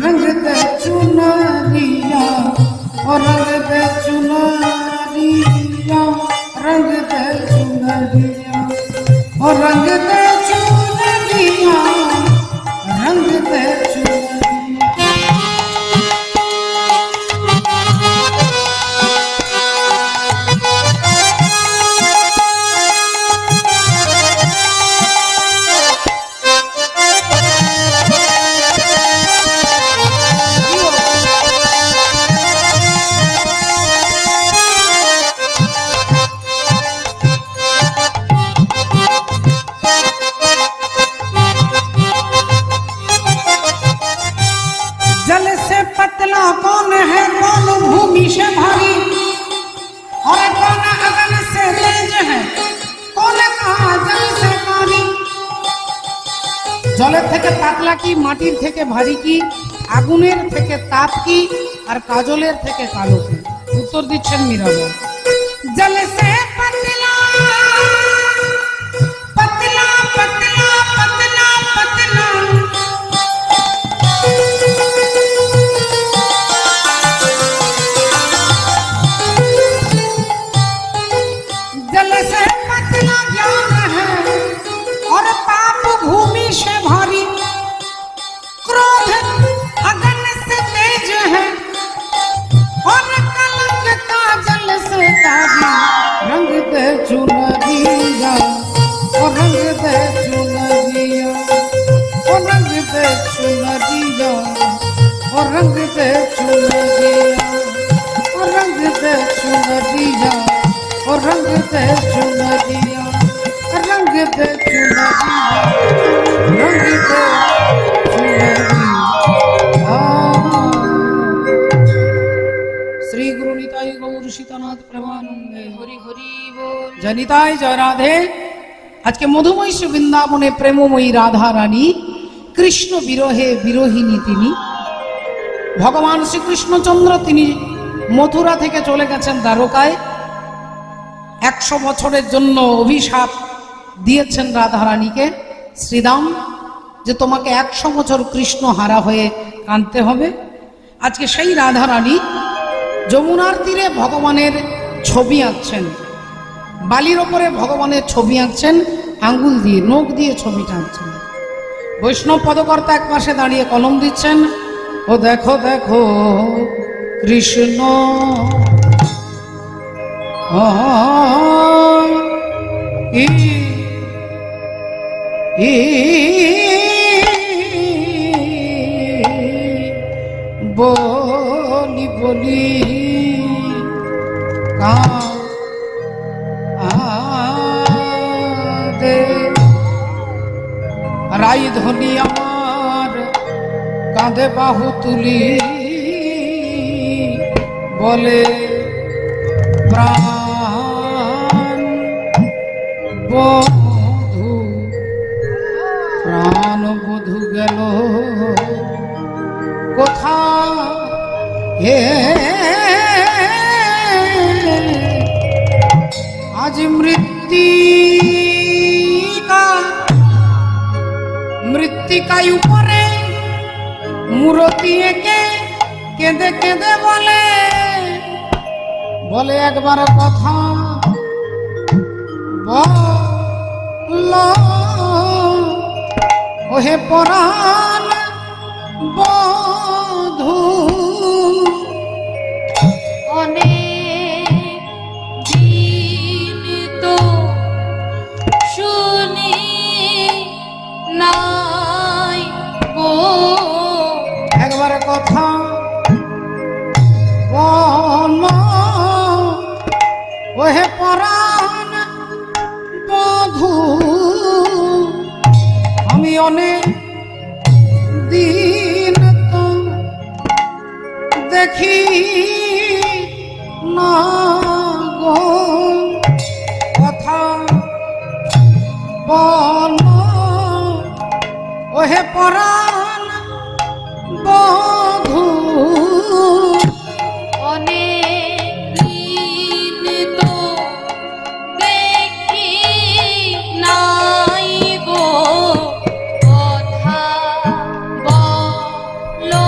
रंग दे चुनरिया और रंग दे चुनरिया रंग दे चुनरिया और रंग दे चुनरिया रंग दे चुनरिया। जल से पतला कौन है कौन भूमि से भारी और कौन अगन से तेज है कौन कहा जल से कारी। জলের থেকে পাতলা কি মাটির থেকে ভারী কি আগুনের থেকে তাপ কি আর কাজলের থেকে কালো কি উত্তর দিচ্ছেন মীরাবাই। জল সে পতলা पतला पतला पतला पतला जल से पतला ज्ञान है और पाप भूमि से भारी क्रोध अगन से तेज है और कलंक का जल से तारी। रंग दे चुनरिया और रंग दे चुनरिया और रंग दे चुनरिया और रंग दे चुनरिया और रंग दे चुनरिया और रंग दे चुनरिया रंग दे चुनरिया रंग दे चुनरिया। श्री गुरु निताई गौर सीतानाथ प्रेमानंदे हरि हरि बोल। जय निताई जय राधे। আজকে মধুময় শ্রী বৃন্দাবনে প্রেমময়ী রাধা রানী কৃষ্ণ বিরহে বিরোহিনী তিনি ভগবান শ্রীকৃষ্ণচন্দ্র তিনি মথুরা থেকে চলে গেছেন দ্বারকায় 100 বছরের জন্য অভিশাপ দিয়েছেন রাধা রানীকে শ্রীরাম যে তোমাকে 100 বছর কৃষ্ণ হারা হয়ে কাঁদতে হবে। আজকে সেই রাধা রানী যমুনার তীরে ভগবানের ছবি আঁকছেন বালির ওপরে ভগবানের ছবি আঁকছেন আঙ্গুল দিয়ে নখ দিয়ে ছবিটা আঁকছেন। বৈষ্ণব পদকর্তা এক পাশে দাঁড়িয়ে কলম দিচ্ছেন ও দেখো দেখো কৃষ্ণ বলি বলি রাই ধ্বনি আমার কাঁধে বাহু তুলি বলে প্রাণ বধূ প্রাণ বধূ গেল কোথা হে আজ মৃত্তিকায় উপরে মূরতি এঁকে কেঁদে কেঁদে বলে বলে একবার কথা বল ওহে পরাণ বধূ। অনেক দিন তো শুনি নাই গো একবার কথা বল ওহে পরাণ বধূ। আমি অনেক দিন তো দেখি না গো কথা বল ওহে পরাণ বধূ। অনেক দিন তো দেখি নাই গো কথা বলো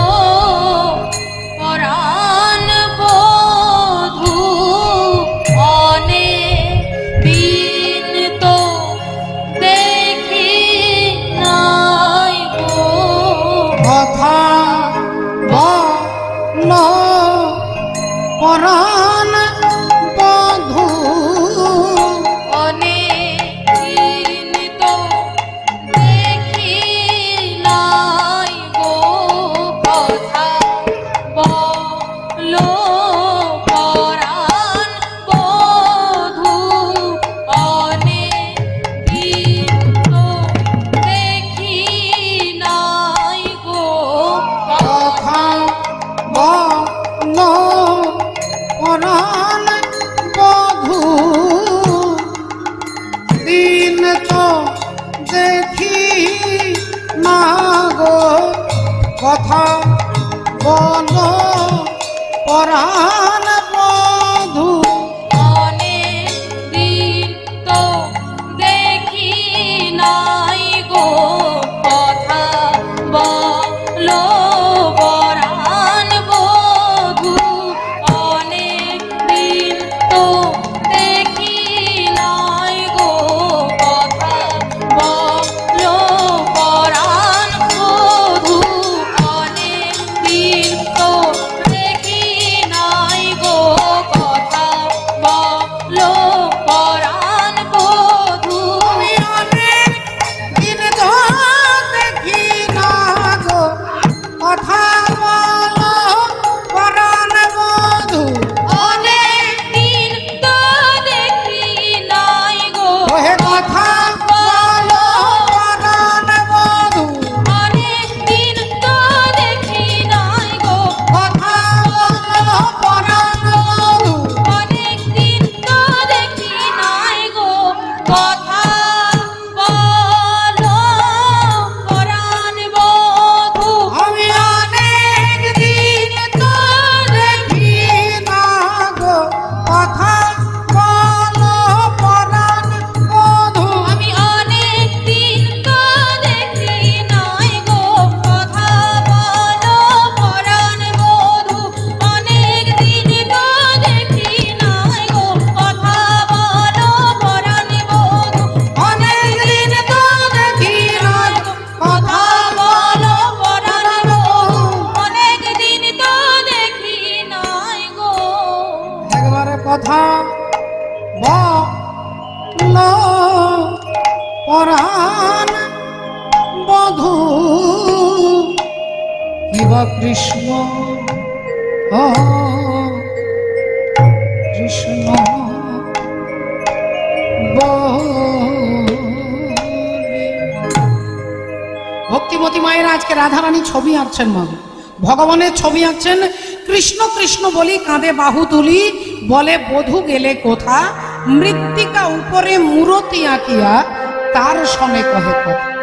কথা বল পরাণ বধূ কিবা কৃষ্ণ ও কৃষ্ণ ভক্তিমতী মায়ের আজকে রাধারানী ছবি আঁকছেন মা, ভগবানের ছবি আঁকছেন। কৃষ্ণ কৃষ্ণ বলি কাঁধে বাহু তুলি, বলে বধূ গেলে কোথা, মৃত্তিকা উপরে মূরতি আঁকিয়া তার সনে কহে কথা।